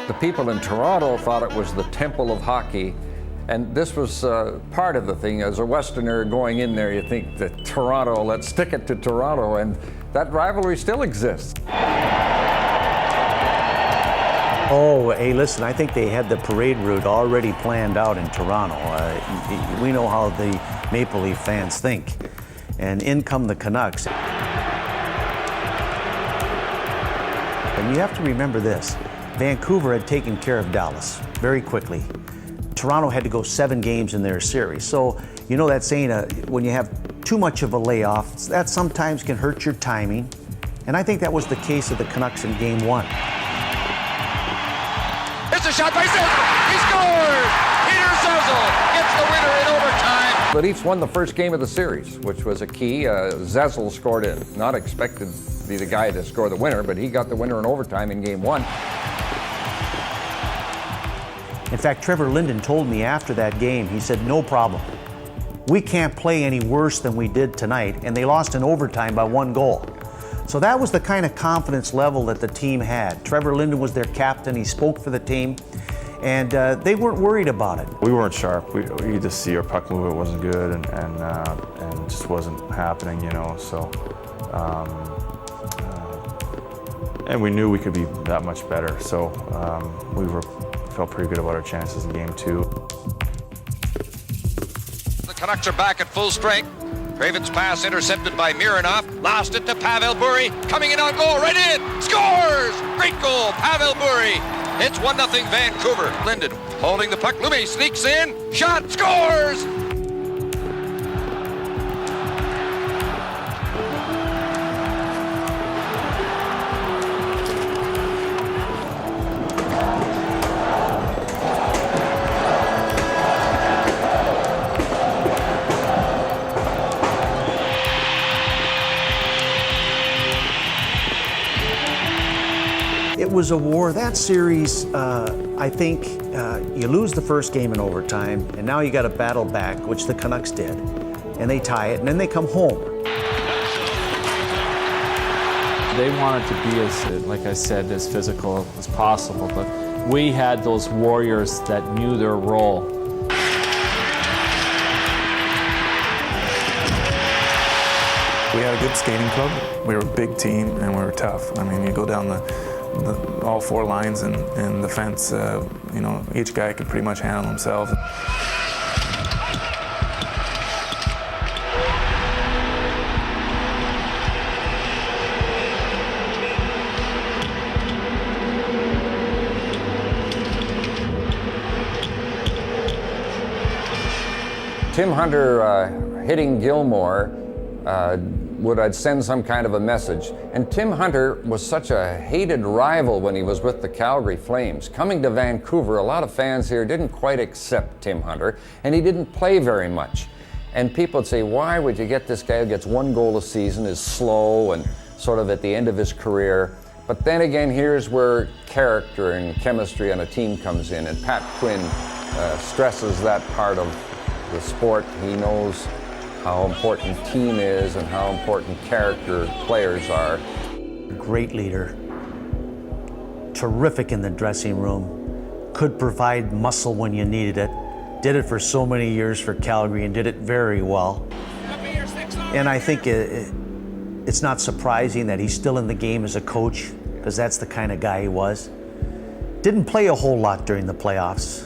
The people in Toronto thought it was the temple of hockey. And this was part of the thing. As a Westerner going in there, you think that Toronto, let's stick it to Toronto, and that rivalry still exists. Oh, hey, listen, I think they had the parade route already planned out in Toronto. We know how the Maple Leaf fans think. And in come the Canucks. And you have to remember this. Vancouver had taken care of Dallas very quickly. Toronto had to go 7 games in their series. So, you know that saying, when you have too much of a layoff, that sometimes can hurt your timing. And I think that was the case of the Canucks in Game 1. It's a shot by Zezel. He scores! Peter Zezel gets the winner in overtime. The Leafs won the first game of the series, which was a key. Zezel scored it. Not expected to be the guy to score the winner, but he got the winner in overtime in Game 1. In fact, Trevor Linden told me after that game, he said, no problem. We can't play any worse than we did tonight, and they lost in overtime by 1 goal. So that was the kind of confidence level that the team had. Trevor Linden was their captain, he spoke for the team, and they weren't worried about it. We weren't sharp. We could just see our puck movement wasn't good, and just wasn't happening, you know, so. And we knew we could be that much better, so we felt pretty good about our chances in Game 2. The Canucks are back at full strength. Craven's pass intercepted by Mironov. Lost it to Pavel Bure. Coming in on goal, right in. Scores! Great goal, Pavel Bure. It's 1-0 Vancouver. Linden holding the puck. Lume sneaks in. Shot, scores! It was a war. That series, I think you lose the first game in overtime, and now you got to battle back, which the Canucks did, and they tie it, and then they come home. They wanted to be, as, like I said, as physical as possible, but we had those warriors that knew their role. We had a good skating club. We were a big team, and we were tough. I mean, you go down the all four lines and the fence, you know, each guy could pretty much handle himself. Tim Hunter hitting Gilmore would send some kind of a message. And Tim Hunter was such a hated rival when he was with the Calgary Flames. Coming to Vancouver, a lot of fans here didn't quite accept Tim Hunter, and he didn't play very much. And people would say, why would you get this guy who gets 1 goal a season, is slow and sort of at the end of his career? But then again, here's where character and chemistry on a team comes in, and Pat Quinn stresses that part of the sport. He knows how important team is and how important character players are. Great leader, terrific in the dressing room, could provide muscle when you needed it, did it for so many years for Calgary and did it very well. And I think it's not surprising that he's still in the game as a coach, because that's the kind of guy he was. Didn't play a whole lot during the playoffs.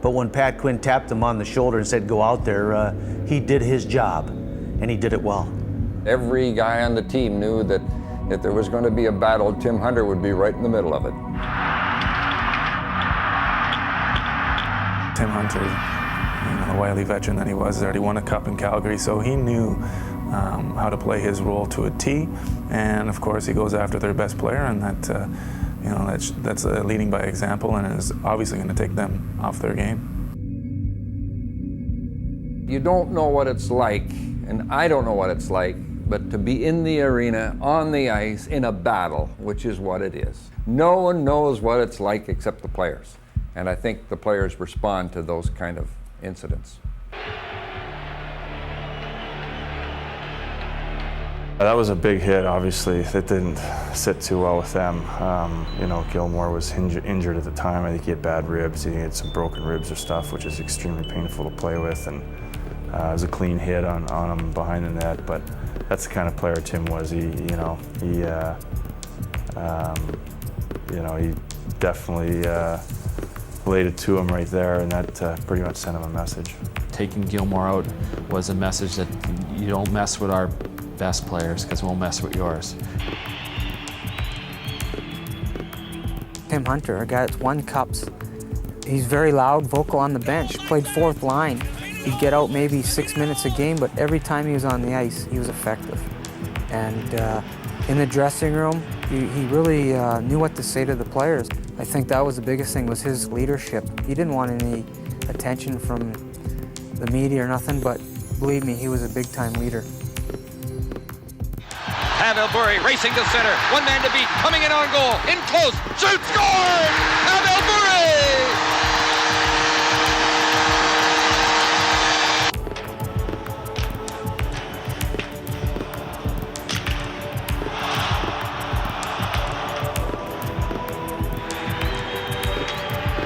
But when Pat Quinn tapped him on the shoulder and said, go out there, he did his job, and he did it well. Every guy on the team knew that if there was going to be a battle, Tim Hunter would be right in the middle of it. Tim Hunter, you know, the wily veteran that he was, already won a cup in Calgary, so he knew how to play his role to a T. And of course, he goes after their best player, and that. You know, that's leading by example and is obviously going to take them off their game. You don't know what it's like, and I don't know what it's like, but to be in the arena, on the ice, in a battle, which is what it is. No one knows what it's like except the players. And I think the players respond to those kind of incidents. That was a big hit, obviously. That didn't sit too well with them. You know, Gilmore was injured at the time. I think he had bad ribs. He had some broken ribs or stuff, which is extremely painful to play with. And it was a clean hit on him behind the net. But that's the kind of player Tim was. He definitely laid it to him right there, and that pretty much sent him a message. Taking Gilmore out was a message that you don't mess with our best players because we'll mess with yours. Tim Hunter, a guy that's won cups. He's very loud, vocal on the bench, played fourth line. He'd get out maybe 6 minutes a game, but every time he was on the ice, he was effective. And in the dressing room, he really knew what to say to the players. I think that was the biggest thing, was his leadership. He didn't want any attention from the media or nothing, but believe me, he was a big-time leader. Pavel Bure racing to center. One man to beat. Coming in on goal. In close. Shoot. Score! Pavel Bure!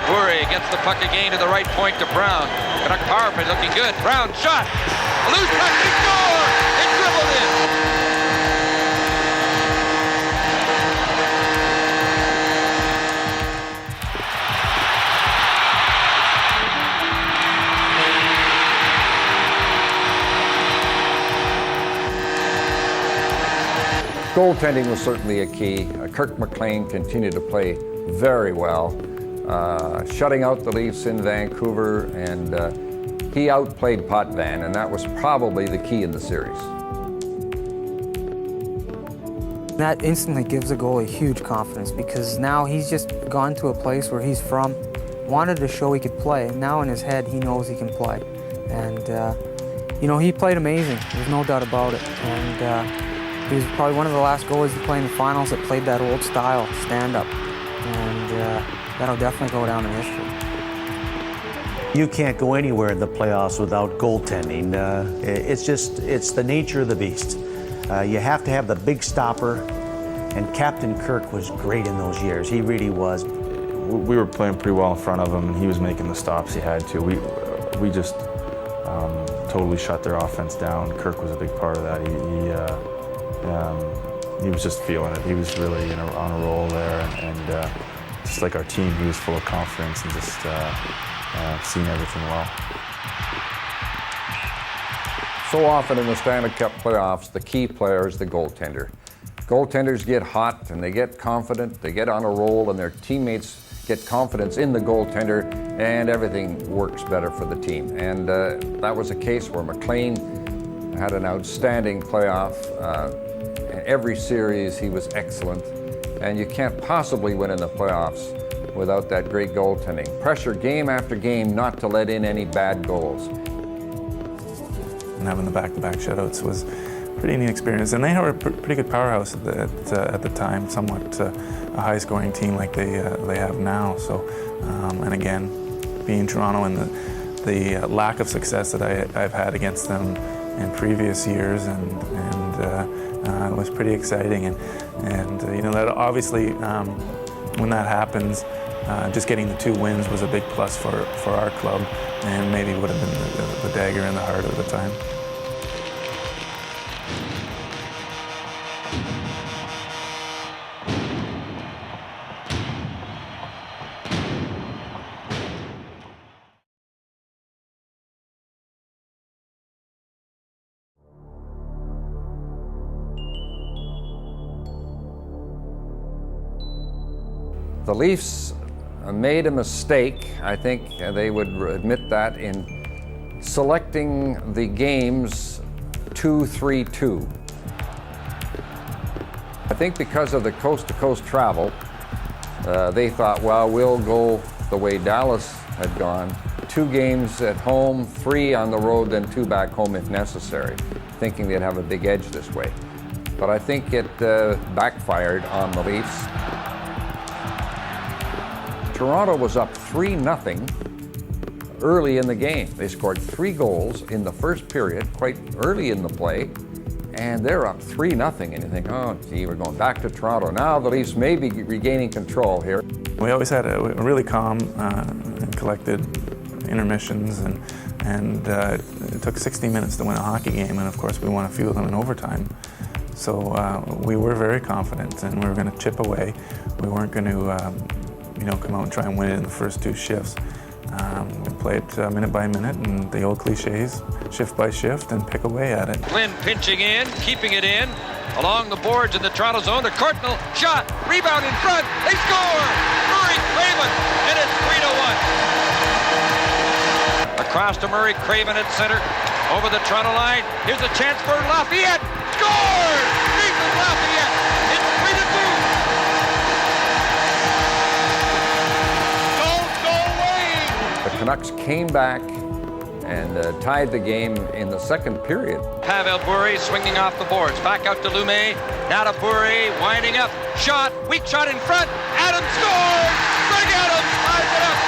Bure gets the puck again to the right point to Brown. Canuck power play looking good. Brown shot. A loose puck. He scored! It dribbled in. Goaltending was certainly a key. Kirk McLean continued to play very well, shutting out the Leafs in Vancouver, and he outplayed Potvin, and that was probably the key in the series. That instantly gives a goalie huge confidence, because now he's just gone to a place where he's from, wanted to show he could play. Now in his head, he knows he can play. And, you know, he played amazing. There's no doubt about it. And he was probably one of the last goalies to play in the finals that played that old style, stand-up. And that'll definitely go down in history. You can't go anywhere in the playoffs without goaltending. It's the nature of the beast. You have to have the big stopper, and Captain Kirk was great in those years. He really was. We were playing pretty well in front of him, and he was making the stops he had to. We just totally shut their offense down. Kirk was a big part of that. he was just feeling it. He was really on a roll there, and just like our team, he was full of confidence and just seeing everything well. So often in the Stanley Cup playoffs, the key player is the goaltender. Goaltenders get hot and they get confident, they get on a roll, and their teammates get confidence in the goaltender, and everything works better for the team. And that was a case where McLean had an outstanding playoff. In every series, he was excellent. And you can't possibly win in the playoffs without that great goaltending. Pressure game after game not to let in any bad goals. And having the back-to-back shutouts was a pretty neat experience. And they were a pretty good powerhouse at the time, somewhat a high-scoring team like they have now. So, and again, being Toronto and the lack of success that I've had against them in previous years, and it was pretty exciting. And that obviously, when that happens, just getting the 2 wins was a big plus for our club, and maybe would have been the dagger in the heart at the time. The Leafs made a mistake, I think they would admit that, in selecting the games 2-3-2. I think because of the coast-to-coast travel, they thought, well, we'll go the way Dallas had gone, 2 games at home, 3 on the road, then 2 back home if necessary, thinking they'd have a big edge this way. But I think it backfired on the Leafs. Toronto was up 3-0 early in the game. They scored 3 goals in the first period, quite early in the play, and they're up 3-0. And you think, oh, gee, we're going back to Toronto. Now the Leafs may be regaining control here. We always had a really calm and collected intermissions, and it took 60 minutes to win a hockey game, and of course we won a few of them in overtime. So we were very confident, and we were going to chip away. We weren't going to come out and try and win it in the first 2 shifts. We played minute by minute, and the old cliches, shift by shift, and pick away at it. Flynn pinching in, keeping it in, along the boards in the Toronto zone to Courtnall, shot, rebound in front, they score! Murray Craven, and it's 3-1. Across to Murray Craven at center, over the Toronto line, here's a chance for Lafayette, scored! Nathan Lafayette, it's 3-2. The Canucks came back and tied the game in the second period. Pavel Bure swinging off the boards. Back out to Lumet. Now to Bure, winding up. Shot, weak shot in front. Adams scores! Greg Adams ties it up.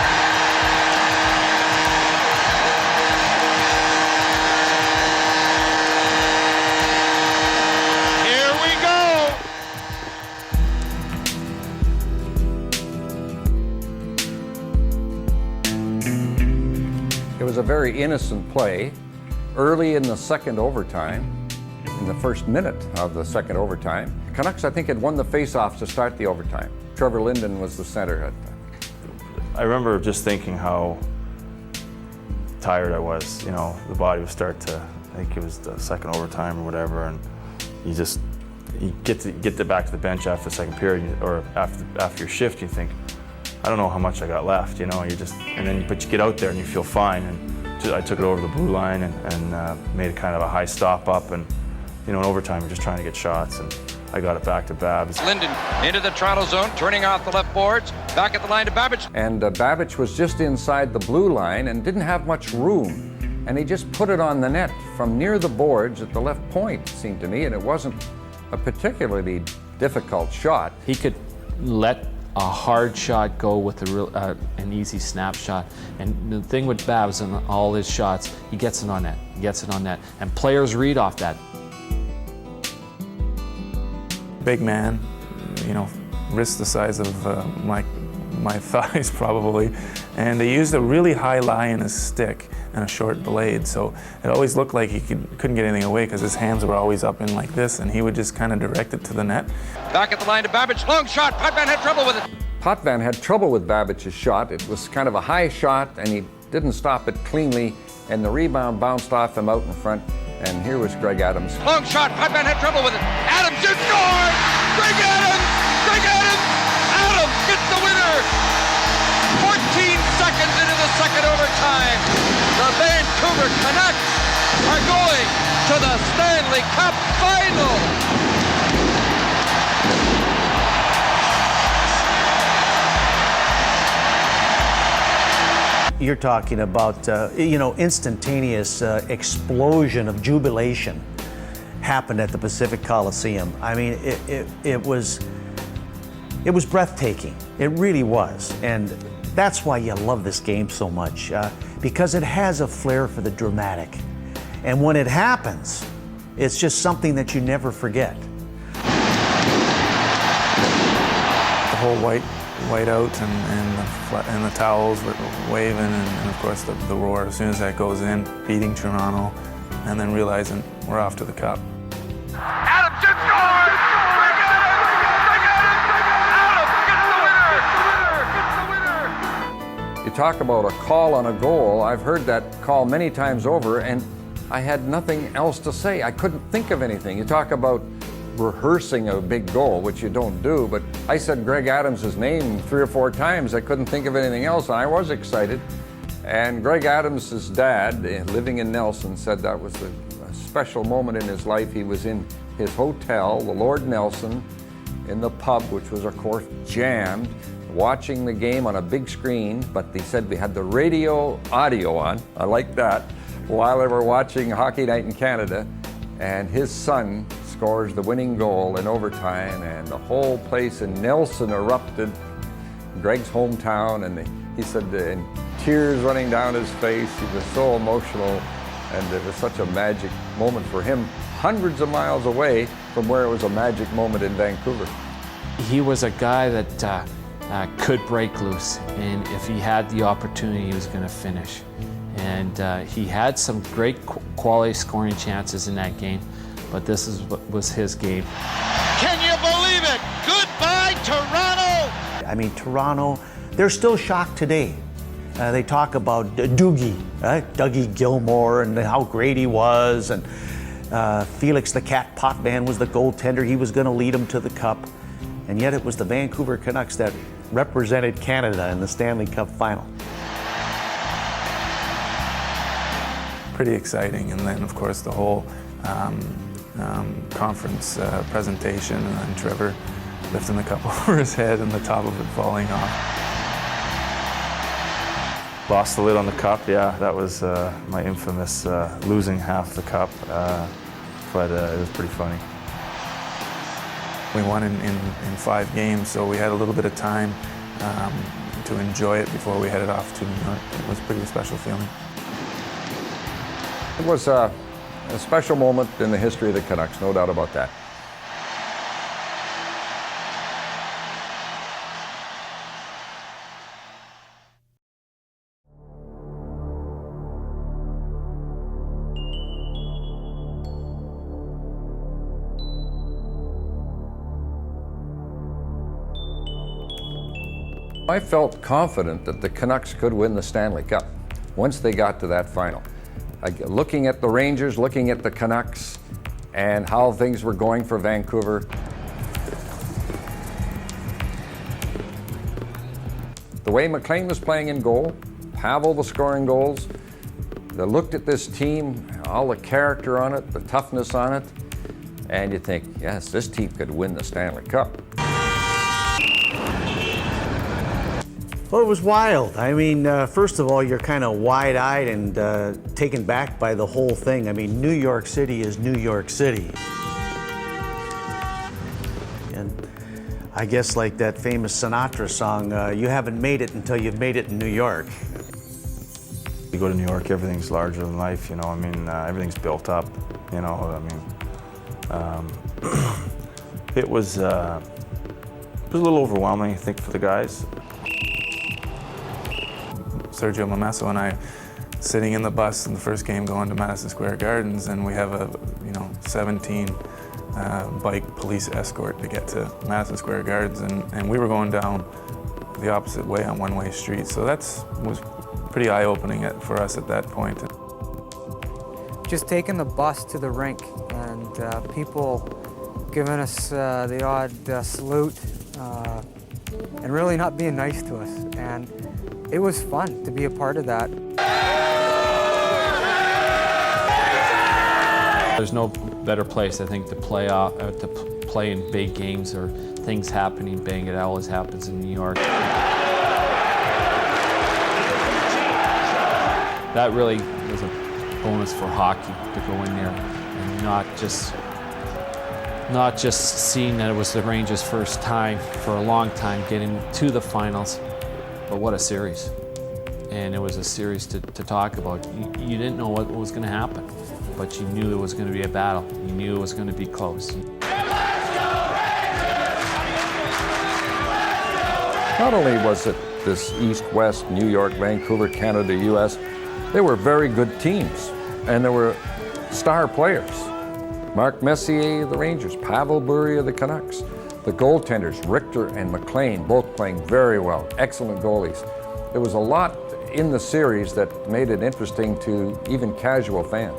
Here we go. It was a very innocent play. Early in the second overtime, in the first minute of the second overtime, the Canucks, I think, had won the face-offs to start the overtime. Trevor Linden was the center. I remember just thinking how tired I was. The body would start to, I think it was the second overtime or whatever, and you get back to the bench after the second period, or after your shift, you think, I don't know how much I got left, but you get out there and you feel fine. And I took it over the blue line and made it kind of a high stop up, and in overtime you're just trying to get shots, and I got it back to Babs. Linden into the Toronto zone, turning off the left boards, back at the line to Babbage. And Babbage was just inside the blue line and didn't have much room, and he just put it on the net from near the boards at the left point, it seemed to me, and it wasn't a particularly difficult shot. He could let a hard shot go with an easy snapshot. And the thing with Babs and all his shots, he gets it on net. And players read off that. Big man, wrist the size of my thighs probably, and he used a really high lie in his stick and a short blade, so it always looked like he couldn't get anything away because his hands were always up in like this, and he would just kind of direct it to the net. Back at the line to Babbage, long shot, Potvin had trouble with it. Potvin had trouble with Babbich's shot. It was kind of a high shot, and he didn't stop it cleanly, and the rebound bounced off him out in front, and here was Greg Adams. Long shot, Potvin had trouble with it. Adams shoots, scores! Greg Adams! Greg Adams! Adams gets the winner! 14 seconds into the second overtime. The Vancouver Canucks are going to the Stanley Cup final. You're talking about, instantaneous explosion of jubilation happened at the Pacific Coliseum. I mean, it was breathtaking. It really was. And that's why you love this game so much, because it has a flair for the dramatic. And when it happens, it's just something that you never forget. The whole white out and the towels were waving, and of course the roar as soon as that goes in, beating Toronto, and then realizing we're off to the Cup. Adams just scores! Greg Adams! Adams gets the winner! Gets the winner! You talk about a call on a goal. I've heard that call many times over, and I had nothing else to say. I couldn't think of anything. You talk about rehearsing a big goal, which you don't do, but I said Greg Adams' name 3 or 4 times. I couldn't think of anything else, and I was excited. And Greg Adams' dad, living in Nelson, said that was a special moment in his life. He was in his hotel, the Lord Nelson, in the pub, which was, of course, jammed, watching the game on a big screen, but he said we had the radio audio on, I like that, while they were watching Hockey Night in Canada, and his son scores the winning goal in overtime, and the whole place in Nelson erupted, Greg's hometown, and he said, and tears running down his face. He was so emotional, and it was such a magic moment for him, hundreds of miles away from where it was a magic moment in Vancouver. He was a guy that could break loose, and if he had the opportunity, he was going to finish. And he had some great quality scoring chances in that game, but this is what was his game. Can you believe it? Goodbye, Toronto! I mean, Toronto, they're still shocked today. They talk about Dougie, Dougie Gilmore, and how great he was, and Felix the Cat Potvin was the goaltender. He was going to lead them to the Cup, and yet it was the Vancouver Canucks that represented Canada in the Stanley Cup final. Pretty exciting, and then of course the whole conference presentation, and then Trevor lifting the cup over his head and the top of it falling off. Lost the lid on the cup, yeah, that was my infamous losing half the cup, but it was pretty funny. We won in 5 games, so we had a little bit of time to enjoy it before we headed off to New York. It was a pretty special feeling. It was a special moment in the history of the Canucks, no doubt about that. I felt confident that the Canucks could win the Stanley Cup once they got to that final. Looking at the Rangers, looking at the Canucks, and how things were going for Vancouver. The way McLean was playing in goal, Pavel was scoring goals. They looked at this team, all the character on it, the toughness on it, and you think, yes, this team could win the Stanley Cup. Well, it was wild. I mean, first of all, you're kind of wide-eyed and taken back by the whole thing. I mean, New York City is New York City. And I guess like that famous Sinatra song, you haven't made it until you've made it in New York. You go to New York, everything's larger than life, you know, I mean, everything's built up, you know, I mean, it was a little overwhelming, I think, for the guys. Sergio Momesso and I sitting in the bus in the first game going to Madison Square Gardens, and we have a 17 bike police escort to get to Madison Square Gardens, and we were going down the opposite way on one-way street. So was pretty eye-opening for us at that point. Just taking the bus to the rink and people giving us the odd salute and really not being nice to us. And it was fun to be a part of that. There's no better place, I think, to play in big games or things happening big. It always happens in New York. That really was a bonus for hockey to go in there and not just seeing that it was the Rangers' first time for a long time getting to the finals, but what a series. And it was a series to talk about. You didn't know what was going to happen, but you knew it was going to be a battle. You knew it was going to be close. Not only was it this East-West, New York, Vancouver, Canada, US, they were very good teams, and there were star players. Mark Messier of the Rangers, Pavel Bure of the Canucks. The goaltenders, Richter and McLean, both playing very well, excellent goalies. There was a lot in the series that made it interesting to even casual fans.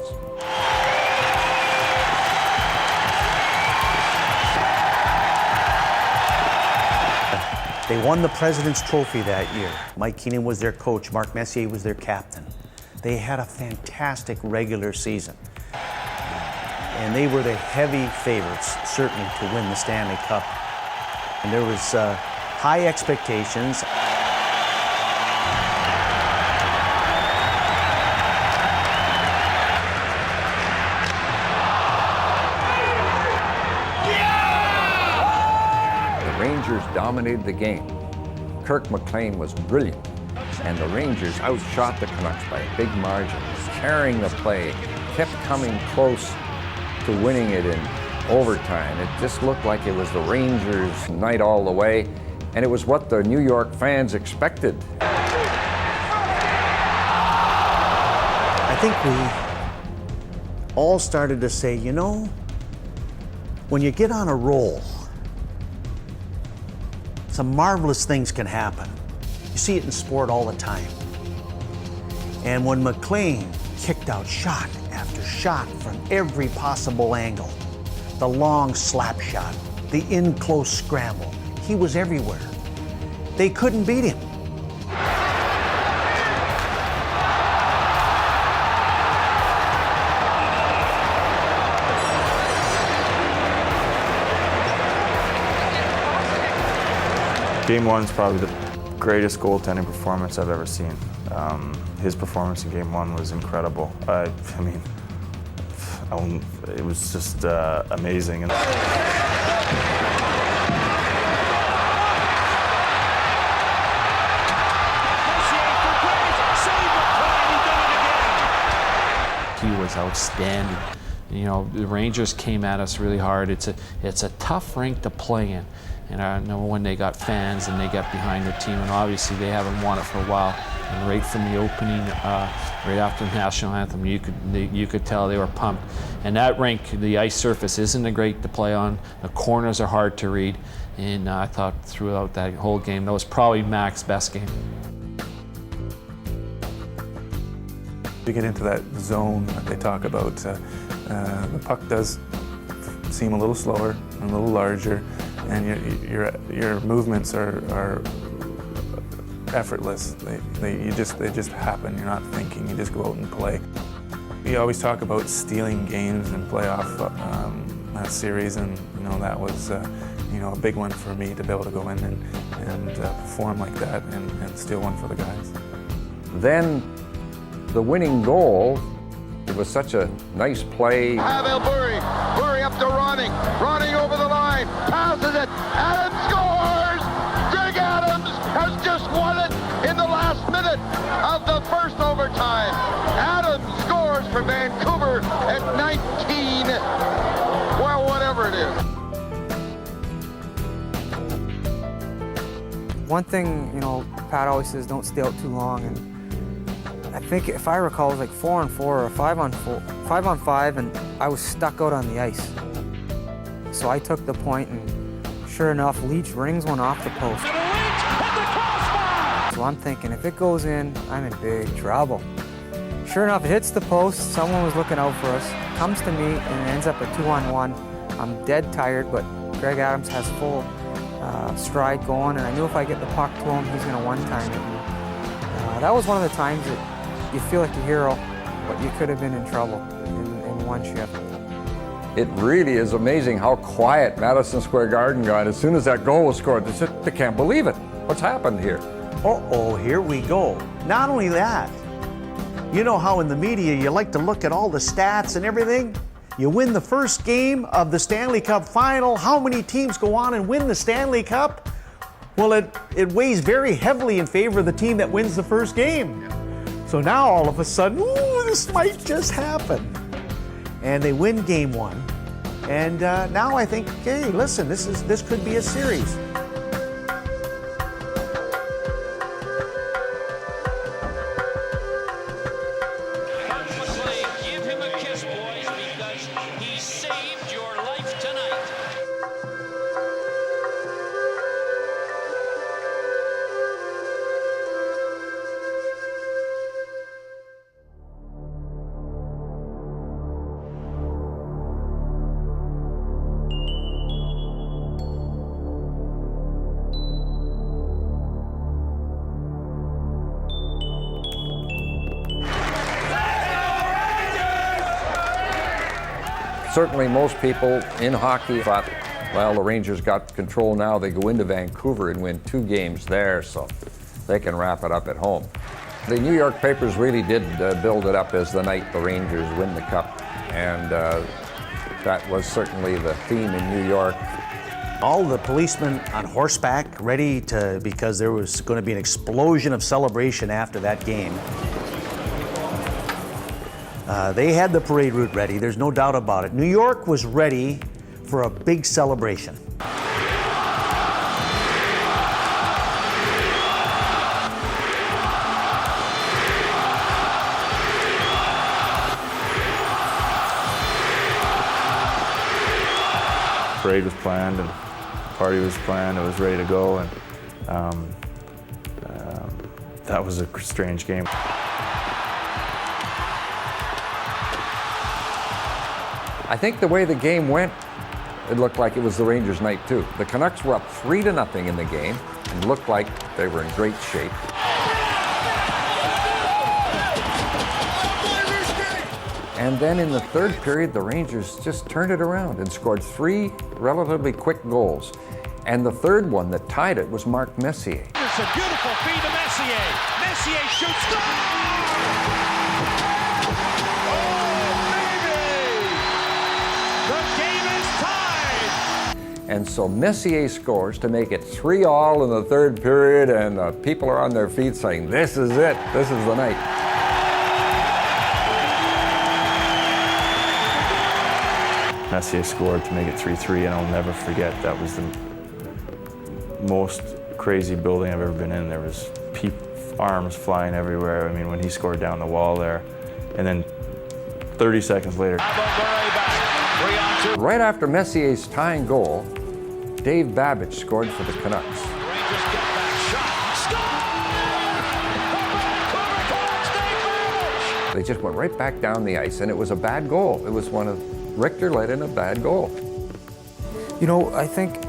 They won the President's Trophy that year. Mike Keenan was their coach, Mark Messier was their captain. They had a fantastic regular season. And they were the heavy favorites, certainly, to win the Stanley Cup. And there was high expectations. The Rangers dominated the game. Kirk McLean was brilliant. And the Rangers outshot the Canucks by a big margin, carrying the play, kept coming close to winning it in overtime. It just looked like it was the Rangers' night all the way, and it was what the New York fans expected. I think we all started to say, you know, when you get on a roll, some marvelous things can happen. You see it in sport all the time. And when McLean kicked out shot after shot from every possible angle, the long slap shot, the in-close scramble, he was everywhere. They couldn't beat him. Game one's probably the greatest goaltending performance I've ever seen. His performance in Game 1 was incredible. I mean, it was just amazing. He was outstanding. You know, the Rangers came at us really hard. It's a tough rink to play in. And I know when they got fans and they got behind their team, and obviously they haven't won it for a while. And right from the opening, right after the national anthem, you could tell they were pumped. And that rink, the ice surface isn't great to play on. The corners are hard to read. And I thought throughout that whole game, that was probably Mac's best game. You get into that zone that they talk about. The puck does seem a little slower and a little larger, and your movements are effortless. They just happen. You're not thinking. You just go out and play. We always talk about stealing games and playoff that series, and you know that was a big one for me to be able to go in and perform like that and steal one for the guys. Then the winning goal, it was such a nice play. Pavel Bure up to Ronning over the line, passes it, Adams scores! Greg Adams has just won it in the last minute of the first overtime. Adams scores for Vancouver at 19, well, whatever it is. One thing, Pat always says, don't stay out too long, and think if I recall, it was like 4-on-4 or 5-on-5, and I was stuck out on the ice. So I took the point, and sure enough, Leach rings one off the post. So I'm thinking, if it goes in, I'm in big trouble. Sure enough, it hits the post. Someone was looking out for us, comes to me, and it ends up a 2-on-1. I'm dead tired, but Greg Adams has full stride going, and I knew if I get the puck to him, he's going to one-time it. That was one of the times that you feel like a hero, but you could have been in trouble in one shift. It really is amazing how quiet Madison Square Garden got as soon as that goal was scored. They can't believe it. What's happened here? Uh-oh, here we go. Not only that, you know how in the media you like to look at all the stats and everything? You win the first game of the Stanley Cup final. How many teams go on and win the Stanley Cup? Well, it weighs very heavily in favor of the team that wins the first game. So now all of a sudden, ooh, this might just happen. And they win game one. And now I think, hey, listen, this could be a series. Certainly most people in hockey thought, well, the Rangers got control now. They go into Vancouver and win 2 games there, so they can wrap it up at home. The New York papers really did build it up as the night the Rangers win the Cup, and that was certainly the theme in New York. All the policemen on horseback ready to, because there was going to be an explosion of celebration after that game. They had the parade route ready, there's no doubt about it. New York was ready for a big celebration. Parade was planned and party was planned, it was ready to go, and that was a strange game. I think the way the game went, it looked like it was the Rangers' night too. The Canucks were up 3-0 in the game and looked like they were in great shape. And then in the third period, the Rangers just turned it around and scored 3 relatively quick goals. And the third one that tied it was Mark Messier. It's a beautiful feed to Messier. Messier shoots. Score! And so Messier scores to make it 3-3 in the third period, and people are on their feet saying, this is it, this is the night. Messier scored to make it 3-3, and I'll never forget, that was the most crazy building I've ever been in. There was arms flying everywhere. I mean, when he scored down the wall there, and then 30 seconds later. Right after Messier's tying goal, Dave Babbage scored for the Canucks. They just went right back down the ice, and it was a bad goal. It was one of Richter let in a bad goal. You know, I think,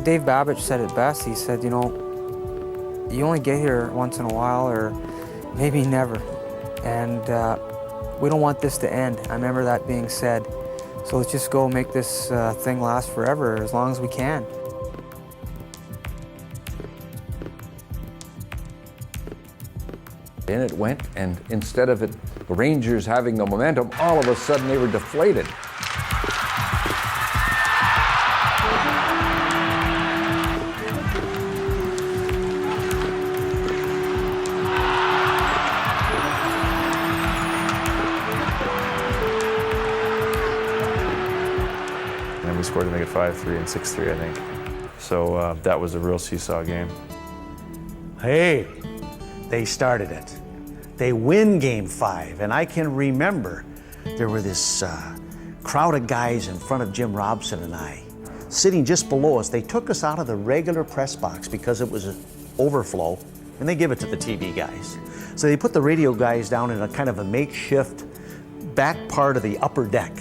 Dave Babbage said it best. He said, you only get here once in a while, or maybe never. And we don't want this to end. I remember that being said. So let's just go make this thing last forever, as long as we can. In it went, and instead of the Rangers having the momentum, all of a sudden they were deflated. And we scored to make it 5-3 and 6-3, I think. So that was a real seesaw game. Hey, they started it. They win Game 5, and I can remember there were this crowd of guys in front of Jim Robson and I, sitting just below us. They took us out of the regular press box because it was an overflow, and they give it to the TV guys. So they put the radio guys down in a kind of a makeshift back part of the upper deck.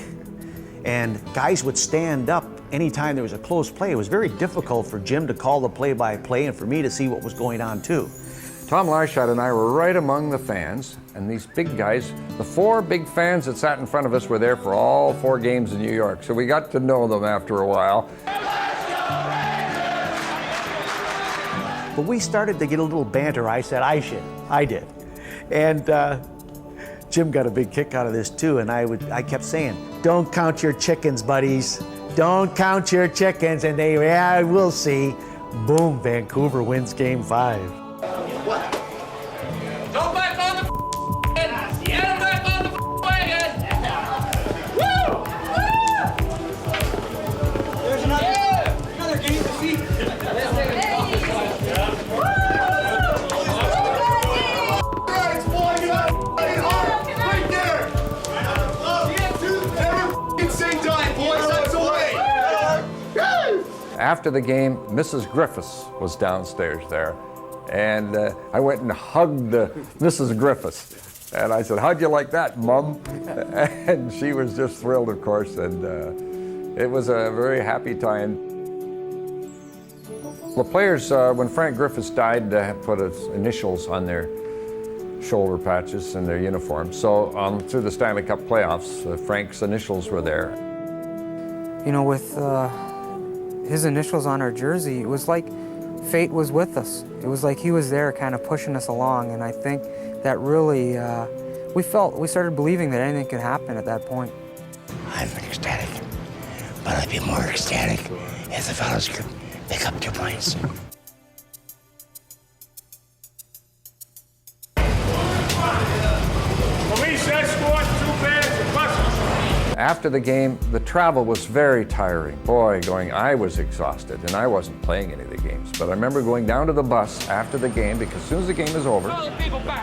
And guys would stand up anytime there was a close play. It was very difficult for Jim to call the play-by-play and for me to see what was going on too. Tom Larshot and I were right among the fans, and these big guys, the 4 big fans that sat in front of us were there for all 4 games in New York, so we got to know them after a while. But we started to get a little banter. I said, I did. And Jim got a big kick out of this too, and I kept saying, don't count your chickens, buddies. Don't count your chickens. And they, yeah, we'll see. Boom, Vancouver wins Game 5. Go back on the wagon! Get back on the wagon! Woo! There's another game to see. It's falling hard right there. Never same time, boys. That's away. After the game, Mrs. Griffiths was downstairs there. And I went and hugged Mrs. Griffiths. And I said, how'd you like that, Mum? And she was just thrilled, of course. And it was a very happy time. The players, when Frank Griffiths died, put his initials on their shoulder patches and their uniforms. So through the Stanley Cup playoffs, Frank's initials were there. You know, with his initials on our jersey, it was like fate was with us. It was like he was there kind of pushing us along, and I think that really, we started believing that anything could happen at that point. I'm ecstatic, but I'd be more ecstatic if the fellas could pick up 2 points. Police escort 2 vans and buses. After the game, the travel was very tiring. Boy, I was exhausted, and I wasn't playing any of the games. But I remember going down to the bus after the game, because as soon as the game is over,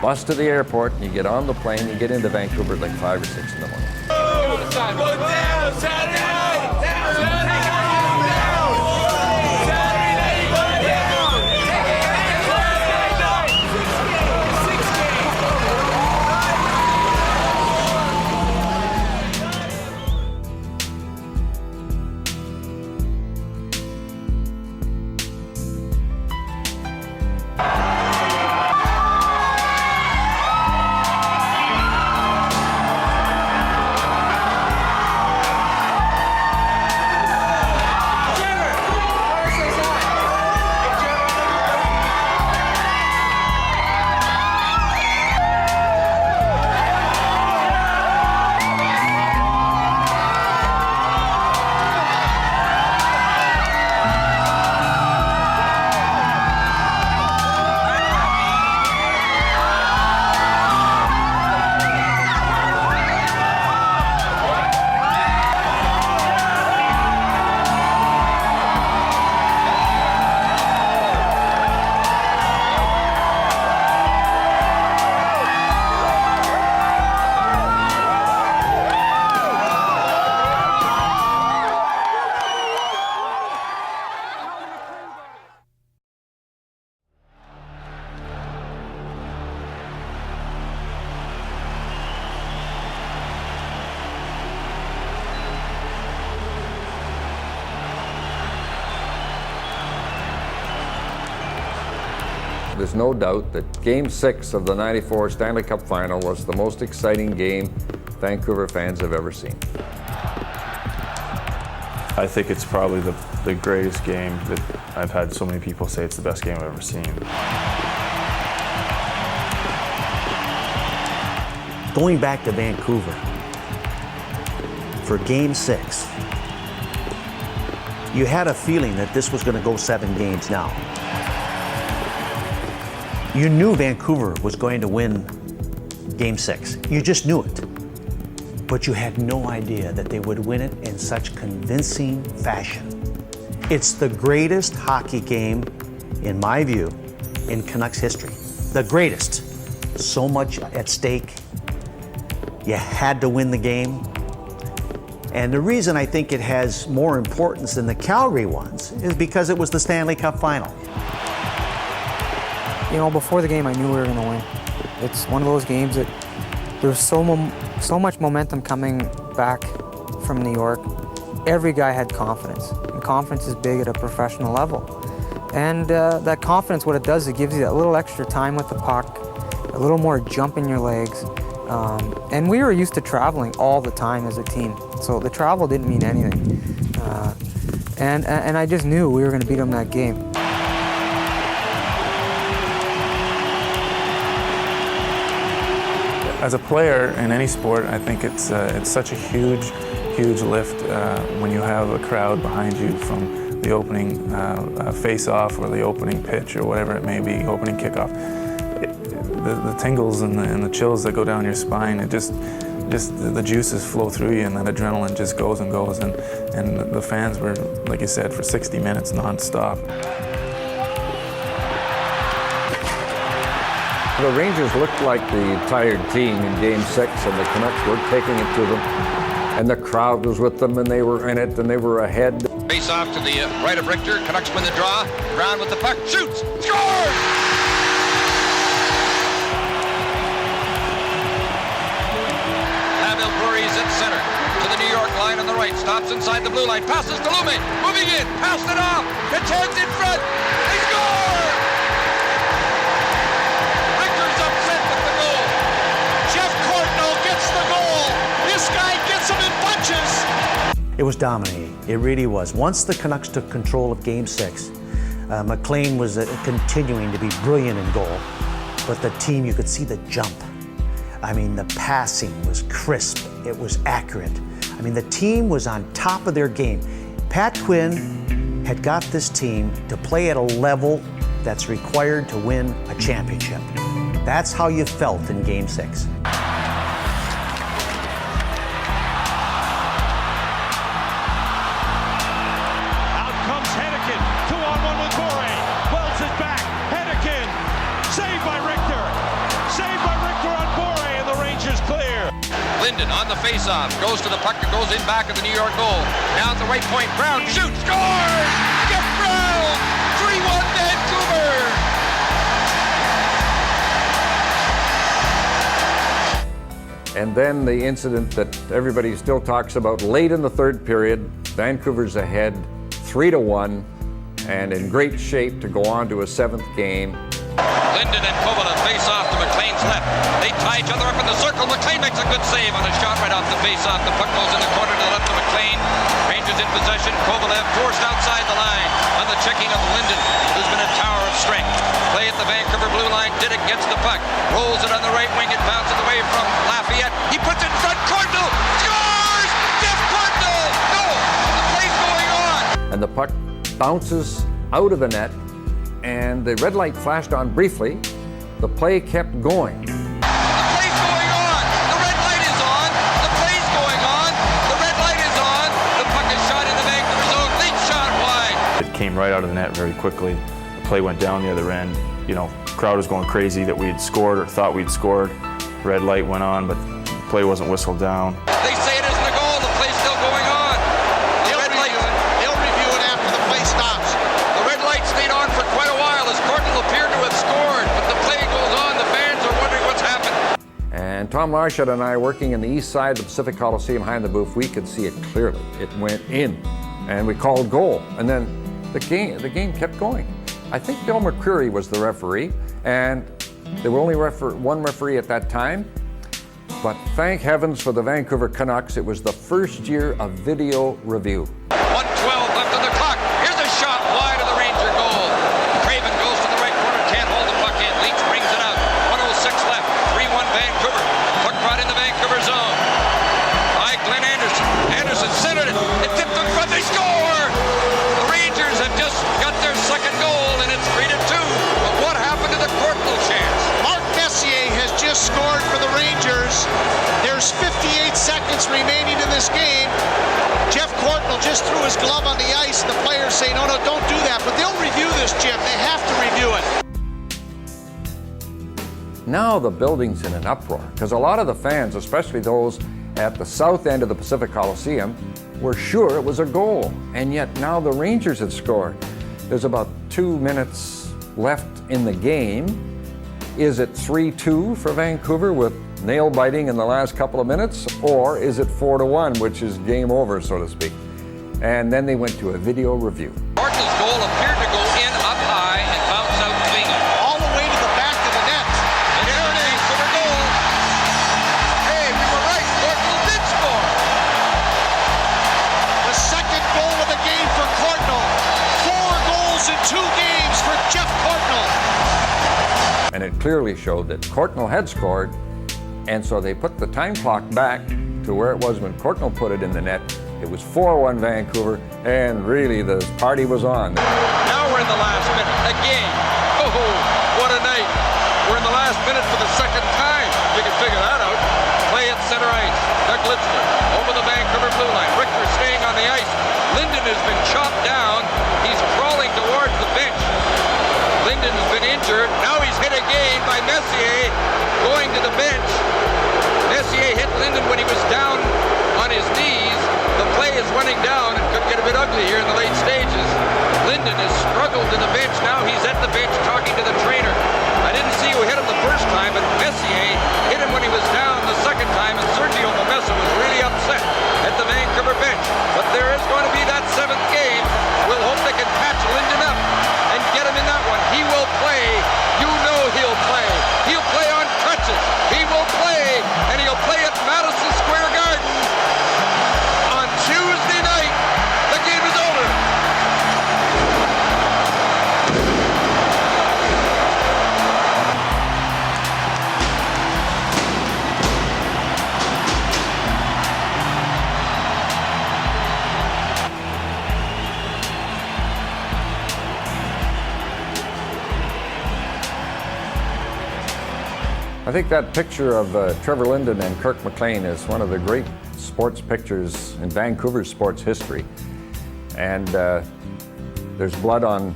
bus to the airport, and you get on the plane, you get into Vancouver at like 5 or 6 in the morning. Go down, Saturday night! Down, Saturday night! There's no doubt that Game 6 of the '94 Stanley Cup Final was the most exciting game Vancouver fans have ever seen. I think it's probably the greatest game that I've had so many people say it's the best game I've ever seen. Going back to Vancouver for Game 6, you had a feeling that this was going to go 7 games now. You knew Vancouver was going to win Game 6. You just knew it. But you had no idea that they would win it in such convincing fashion. It's the greatest hockey game, in my view, in Canucks history. The greatest. was so much at stake. You had to win the game. And the reason I think it has more importance than the Calgary ones is because it was the Stanley Cup final. You know, before the game, I knew we were going to win. It's one of those games that there's so much momentum coming back from New York. Every guy had confidence, and confidence is big at a professional level. And that confidence, what it does, it gives you that little extra time with the puck, a little more jump in your legs. And we were used to traveling all the time as a team, so the travel didn't mean anything. And I just knew we were going to beat them that game. As a player in any sport, I think it's such a huge lift when you have a crowd behind you from the opening face-off or the opening pitch or whatever it may be, opening kickoff. The tingles and the chills that go down your spine, it just the juices flow through you, and that adrenaline just goes and goes. And the fans were, like you said, for 60 minutes nonstop. The Rangers looked like the tired team in Game 6, and the Canucks were taking it to them. And the crowd was with them, and they were in it, and they were ahead. Face off to the right of Richter. Canucks win the draw. Brown with the puck. Shoots. Scores! At center to the New York line on the right, stops inside the blue line, passes to Lume, moving in, passed it off, it turns in front, they score! Richter's upset with the goal. Jeff Courtnall gets the goal. This guy gets him in bunches. It was dominating. It really was. Once the Canucks took control of Game 6, McLean was continuing to be brilliant in goal, but the team, you could see the jump. I mean, the passing was crisp. It was accurate. I mean, the team was on top of their game. Pat Quinn had got this team to play at a level that's required to win a championship. That's how you felt in Game 6. Out comes Hennigan. 2-on-1 with Bore. Wells is back. Hennigan. Saved by Richter. Saved by Richter on Bore. Rangers clear. Linden on the face-off, goes to the puck and goes in back of the New York goal. Now at the right point, Brown shoots, scores! Jeff Brown! 3-1 Vancouver! And then the incident that everybody still talks about late in the third period. Vancouver's ahead 3-1 and in great shape to go on to a 7th game. Linden and Kovalev face off to McLean's left. They tie each other up in the circle. McLean makes a good save on a shot right off the face-off. The puck goes in the corner to the left of McLean. Rangers in possession. Kovalev forced outside the line on the checking of Linden, who's been a tower of strength. Play at the Vancouver blue line. Did it, gets the puck. Rolls it on the right wing. It bounces away from Lafayette. He puts it in front. Courtnall scores! Jeff Courtnall! No! The play's going on! And the puck bounces out of the net, and the red light flashed on briefly. The play kept going. The play's going on. The red light is on. The play's going on. The red light is on. The puck is shot in the Vancouver zone. Leak shot wide. It came right out of the net very quickly. The play went down the other end. You know, crowd was going crazy that we had scored or thought we'd scored. Red light went on, but the play wasn't whistled down. They say it isn't a goal. The play's still going on. They'll review it after the play stops. The red light stayed on for quite a while as Courtnall appeared to have scored, but the play goes on. The fans are wondering what's happened. And Tom Larshad and I, working in the east side of the Pacific Coliseum behind the booth, we could see it clearly. It went in, and we called goal. And then the game kept going. I think Bill McCreary was the referee, and there were only one referee at that time. But thank heavens for the Vancouver Canucks, it was the first year of video review. 1:12 left on the clock. Here's a shot wide of the Ranger goal. Craven goes to the right corner, can't hold the puck in. Leach brings it out. 1:06 left. 3-1 Vancouver. Puck brought in the Vancouver zone. By Glenn Anderson. Anderson centered it. It tipped in front. They score! The Rangers have just got their second goal, and it's 3-2. But what happened to the Courtnall chance? Mark Messier has just scored for the Rangers. There's 58 seconds remaining in this game. Jeff Courtnall just threw his glove on the ice, and the players say, no, don't do that. But they'll review this, Jim. They have to review it. Now the building's in an uproar because a lot of the fans, especially those at the south end of the Pacific Coliseum, were sure it was a goal. And yet now the Rangers had scored. There's about 2 minutes left in the game. Is it 3-2 for Vancouver with nail biting in the last couple of minutes? Or is it 4-1, which is game over, so to speak? And then they went to a video review. Barton's goal appeared to go in up high and bounce out clean. All the way to the back of the net. And there it is for the goal. Hey, we were right. Barton did score. The second goal of the game for Courtnall. 4 goals in 2 games for Jeff Courtnall. And it clearly showed that Courtnall had scored, and so they put the time clock back to where it was when Courtnall put it in the net. It was 4-1 Vancouver, and really the party was on. Now we're in the last minute again. Oh, what a night. We're in the last minute for the second time. You can figure that out. Play at center ice. Doug Litzler over the Vancouver blue line. Richter staying on the ice. Linden has been chopped down. He's crawling towards the bench. Linden has been injured. Now he's hit again by Messier going to the bench. Messier hit Linden when he was down on his knees. The play is running down and could get a bit ugly here in the late stages. Linden has struggled to the bench. Now he's at the bench talking to the trainer. I didn't see who hit him the first time, but Messier hit him when he was down the second time, and Sergio Momesa was really upset at the Vancouver bench. But there is going to be that 7th game. We'll hope they can patch Linden up and get him in that one. He will play. You know he'll play. He'll play on crutches. He will play, and he'll play at Madison Square Garden. Tuesday night, the game is over. I think that picture of Trevor Linden and Kirk McLean is one of the great sports pictures in Vancouver's sports history. And there's blood on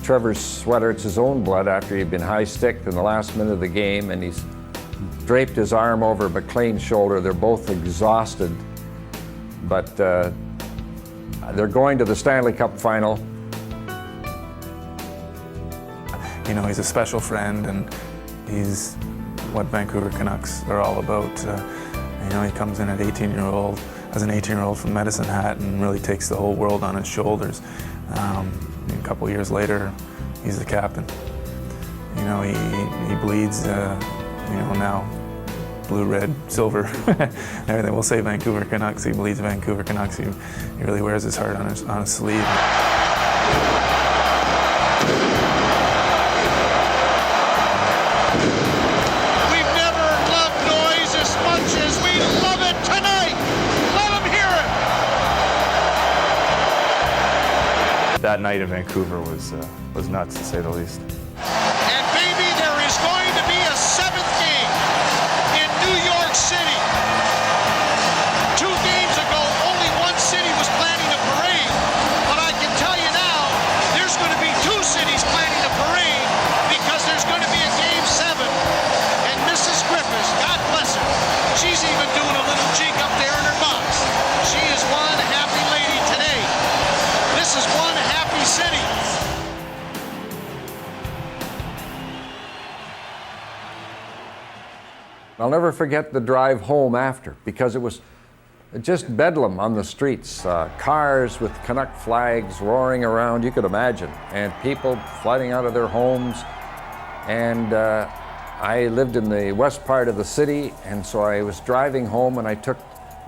Trevor's sweater. It's his own blood after he'd been high-sticked in the last minute of the game, and he's draped his arm over McLean's shoulder. They're both exhausted, but they're going to the Stanley Cup final. You know, he's a special friend, and he's what Vancouver Canucks are all about. You know, he comes in at 18-year-old, as an 18-year-old from Medicine Hat, and really takes the whole world on his shoulders. A couple of years later, he's the captain. You know, he bleeds, you know, now blue, red, silver, everything. We'll say Vancouver Canucks. He bleeds Vancouver Canucks. He really wears his heart on his sleeve. That night in Vancouver was nuts, to say the least. And baby, there is going to be a 7th game in New York City. 2 games ago, only one city was planning a parade. But I can tell you now, there's going to be 2 cities planning a parade because there's going to be a Game 7. And Mrs. Griffiths, God bless her, she's even doing a little jig up there in her box. She is one happy lady today. This is one happy city. I'll never forget the drive home after, because it was just bedlam on the streets. Cars with Canuck flags roaring around, you could imagine, and people flooding out of their homes. And I lived in the west part of the city, and so I was driving home, and I took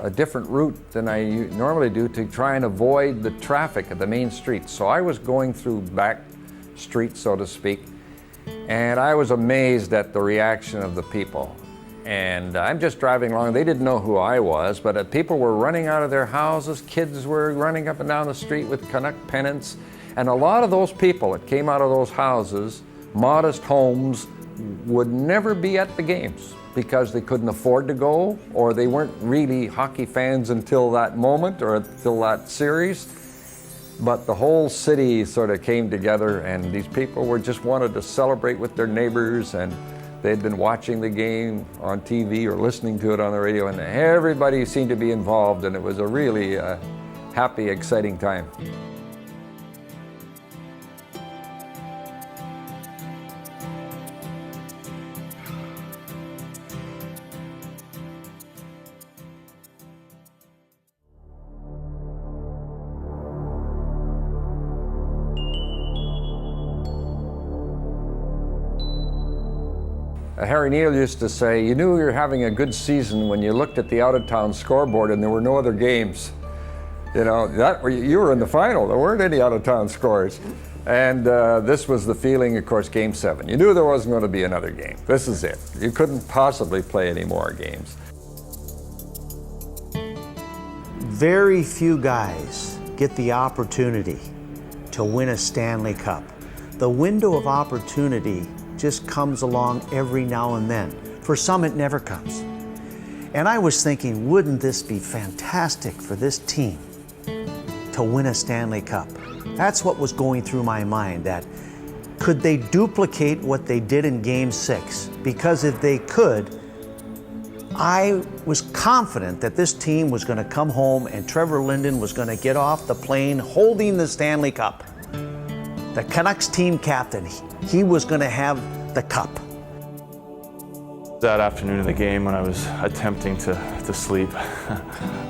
a different route than I normally do to try and avoid the traffic at the main streets. So I was going through back streets, so to speak, and I was amazed at the reaction of the people. And I'm just driving along. They didn't know who I was, but people were running out of their houses. Kids were running up and down the street with Canuck pennants. And a lot of those people that came out of those houses, modest homes, would never be at the games because they couldn't afford to go, or they weren't really hockey fans until that moment or until that series. But the whole city sort of came together, and these people were just wanted to celebrate with their neighbors, and They'd been watching the game on TV or listening to it on the radio, and everybody seemed to be involved, and it was a really happy, exciting time. Harry Neal used to say, you knew you were having a good season when you looked at the out-of-town scoreboard and there were no other games. You know, you were in the final. There weren't any out-of-town scores. And this was the feeling, of course, Game 7. You knew there wasn't going to be another game. This is it. You couldn't possibly play any more games. Very few guys get the opportunity to win a Stanley Cup. The window of opportunity just comes along every now and then. For some, it never comes. And I was thinking, wouldn't this be fantastic for this team to win a Stanley Cup? That's what was going through my mind, that could they duplicate what they did in Game 6? Because if they could, I was confident that this team was going to come home and Trevor Linden was going to get off the plane holding the Stanley Cup. The Canucks team captain, he was going to have the cup. That afternoon of the game when I was attempting to sleep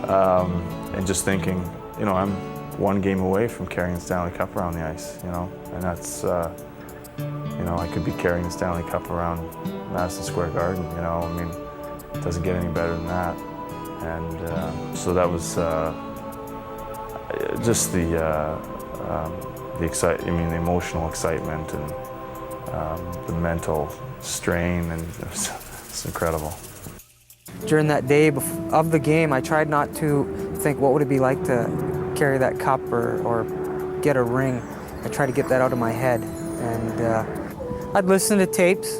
and just thinking, you know, I'm one game away from carrying the Stanley Cup around the ice, you know, and that's, you know, I could be carrying the Stanley Cup around Madison Square Garden, you know, I mean, it doesn't get any better than that. And so that was just the emotional excitement and the mental strain, and it's incredible. During that day of the game, I tried not to think what would it be like to carry that cup or get a ring. I tried to get that out of my head. And I'd listen to tapes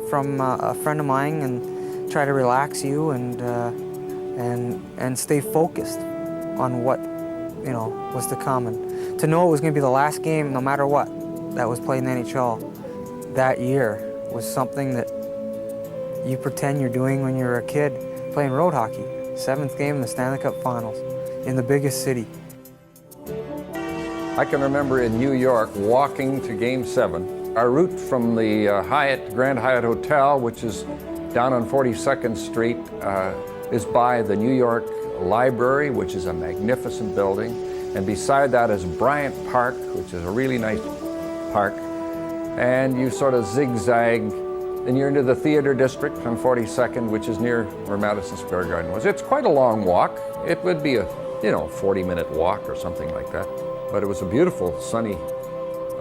from a friend of mine and try to relax you and stay focused on what, you know, was to come. And to know it was going to be the last game, no matter what, that was played in the NHL that year was something that you pretend you're doing when you're a kid playing road hockey. 7th game in the Stanley Cup Finals in the biggest city. I can remember in New York walking to Game 7. Our route from the Grand Hyatt Hotel, which is down on 42nd Street, is by the New York Library, which is a magnificent building. And beside that is Bryant Park, which is a really nice park. And you sort of zigzag, and you're into the theater district on 42nd, which is near where Madison Square Garden was. It's quite a long walk. It would be a, 40-minute walk or something like that. But it was a beautiful, sunny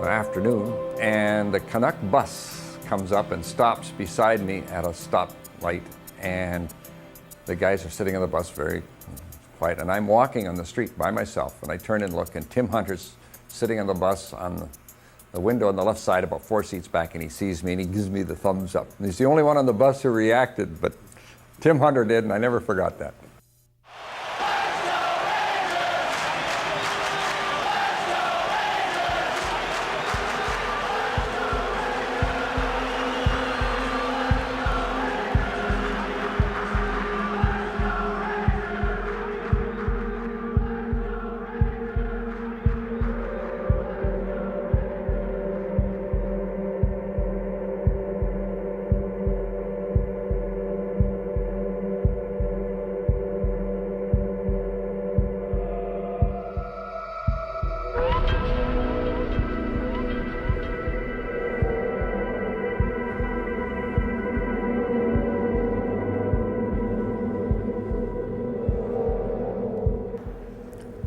afternoon, and the Canuck bus comes up and stops beside me at a stoplight, and the guys are sitting on the bus very quiet, and I'm walking on the street by myself, and I turn and look, and Tim Hunter's sitting on the bus on the window on the left side, about 4 seats back, and he sees me and he gives me the thumbs up. And he's the only one on the bus who reacted, but Tim Hunter did, and I never forgot that.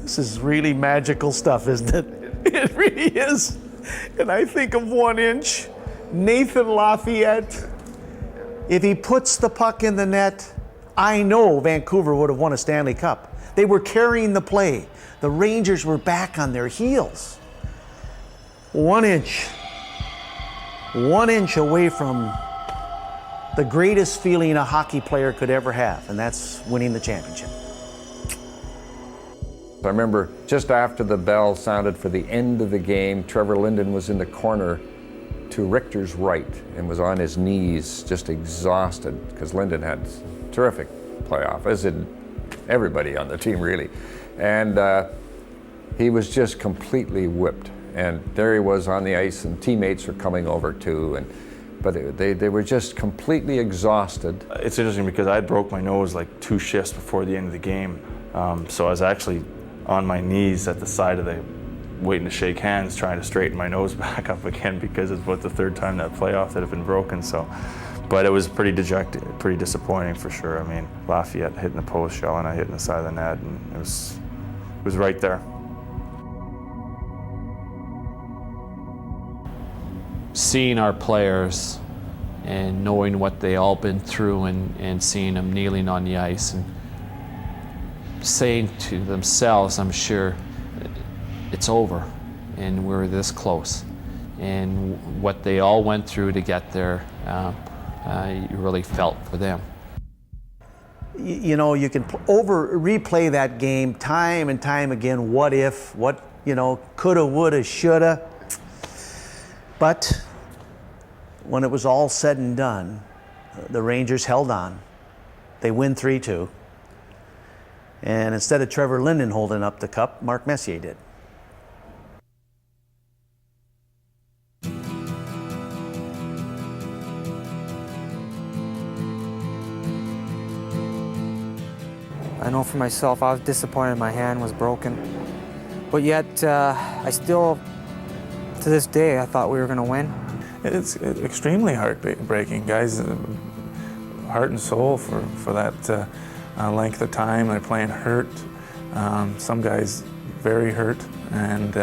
This is really magical stuff, isn't it? It really is. And I think of 1 inch, Nathan Lafayette. If he puts the puck in the net, I know Vancouver would have won a Stanley Cup. They were carrying the play. The Rangers were back on their heels. 1 inch. 1 inch away from the greatest feeling a hockey player could ever have, and that's winning the championship. I remember just after the bell sounded for the end of the game, Trevor Linden was in the corner to Richter's right and was on his knees, just exhausted, because Linden had terrific playoff, as did everybody on the team, really. And he was just completely whipped. And there he was on the ice, and teammates were coming over too. But they were just completely exhausted. It's interesting because I broke my nose like 2 shifts before the end of the game. So I was actually on my knees at the side of the, waiting to shake hands, trying to straighten my nose back up again, because it's about the 3rd time that playoff that had been broken. So, but it was pretty dejected, pretty disappointing for sure. I mean, Lafayette hitting the post, Shell and I hitting the side of the net, and it was right there. Seeing our players and knowing what they all been through, and seeing them kneeling on the ice and saying to themselves, I'm sure, it's over and we're this close. And what they all went through to get there, you really felt for them. You know, you can replay that game time and time again. What if, coulda, woulda, shoulda. But when it was all said and done, the Rangers held on. They win 3-2. And instead of Trevor Linden holding up the cup, Mark Messier did. I know for myself, I was disappointed my hand was broken. But yet, I still, to this day, I thought we were going to win. It's extremely heartbreaking, guys. Heart and soul for that length of time. They're playing hurt. Some guys very hurt. And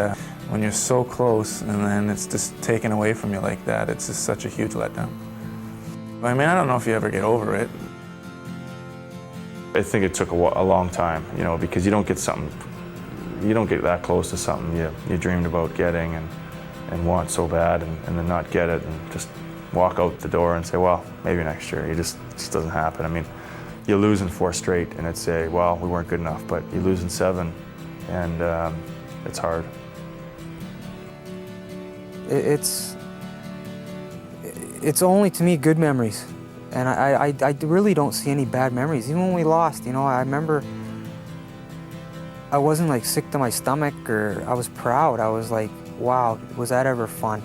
when you're so close and then it's just taken away from you like that, it's just such a huge letdown. I mean, I don't know if you ever get over it. I think it took a long time, because you don't get that close to something you dreamed about getting and want so bad, and then not get it and just walk out the door and say, well, maybe next year. It just doesn't happen. I mean, you lose in 4 straight and it's say, well, we weren't good enough, but you lose in 7 and it's hard. It's only, to me, good memories. And I really don't see any bad memories. Even when we lost, I remember I wasn't like sick to my stomach, or I was proud. I was like, wow, was that ever fun?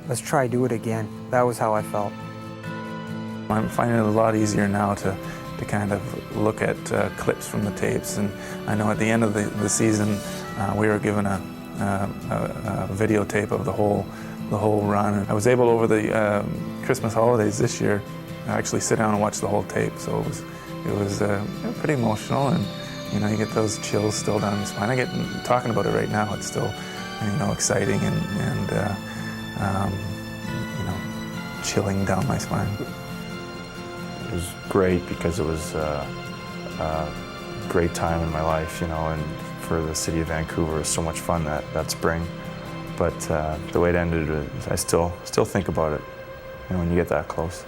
Let's try do it again. That was how I felt. I'm finding it a lot easier now to kind of look at clips from the tapes. And I know at the end of the season, we were given a videotape of the whole run. I was able, over the Christmas holidays this year, actually sit down and watch the whole tape. So it was pretty emotional, and you get those chills still down your spine. I get talking about it right now. It's still exciting and chilling down my spine. It was great because it was a great time in my life, and for the city of Vancouver, it was so much fun that spring. But the way it ended, I still think about it, when you get that close.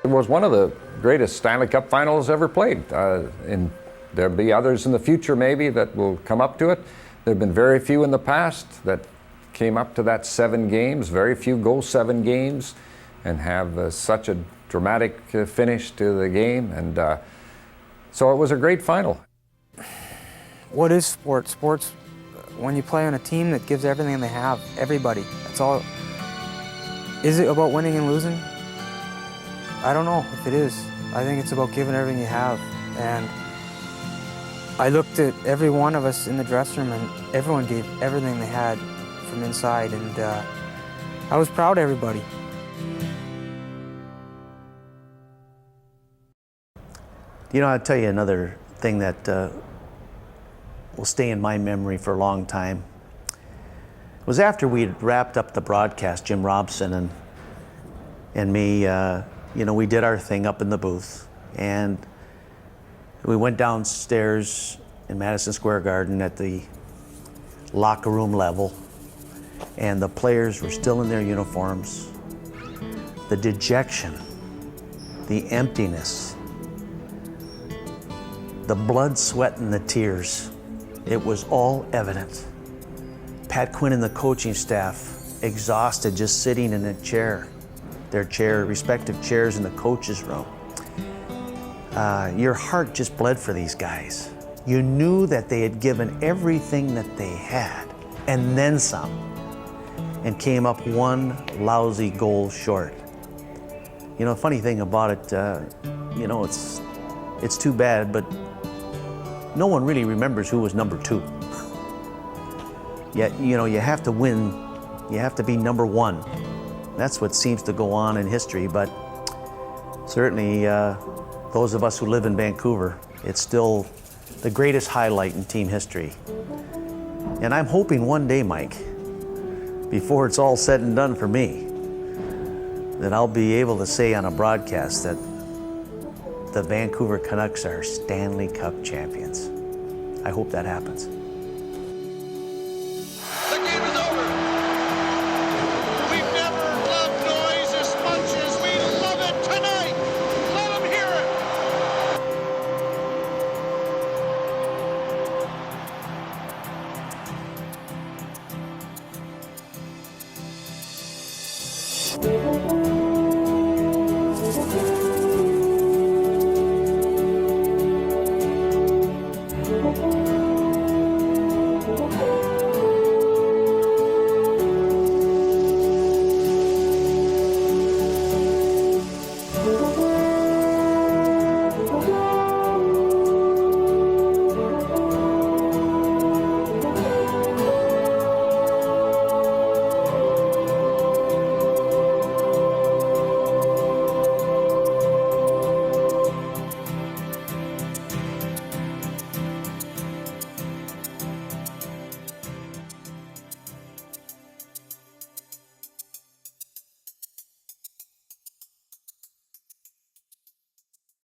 It was one of the greatest Stanley Cup finals ever played. And there'll be others in the future maybe that will come up to it. There have been very few in the past that came up to that 7 games. Very few go 7 games and have such a dramatic finish to the game. And so it was a great final. What is sports? Sports, when you play on a team that gives everything they have, everybody, that's all. Is it about winning and losing? I don't know if it is. I think it's about giving everything you have. And I looked at every one of us in the dressing room, and everyone gave everything they had from inside, and I was proud of everybody. I'll tell you another thing that will stay in my memory for a long time. It was after we'd wrapped up the broadcast, Jim Robson and me, we did our thing up in the booth, and we went downstairs in Madison Square Garden at the locker room level, and the players were still in their uniforms. The dejection, the emptiness, the blood, sweat, and the tears, it was all evident. Pat Quinn and the coaching staff exhausted just sitting in a chair, their respective chairs in the coach's room. Your heart just bled for these guys. You knew that they had given everything that they had, and then some, and came up one lousy goal short. You know, the funny thing about it, you know, it's too bad, but no one really remembers who was number 2. Yet, you know, you have to win, you have to be number 1. That's what seems to go on in history, but certainly those of us who live in Vancouver, it's still the greatest highlight in team history. And I'm hoping one day, Mike, before it's all said and done for me, that I'll be able to say on a broadcast that the Vancouver Canucks are Stanley Cup champions. I hope that happens. The game is over. We've never loved noise as much as we love it tonight. Let them hear it.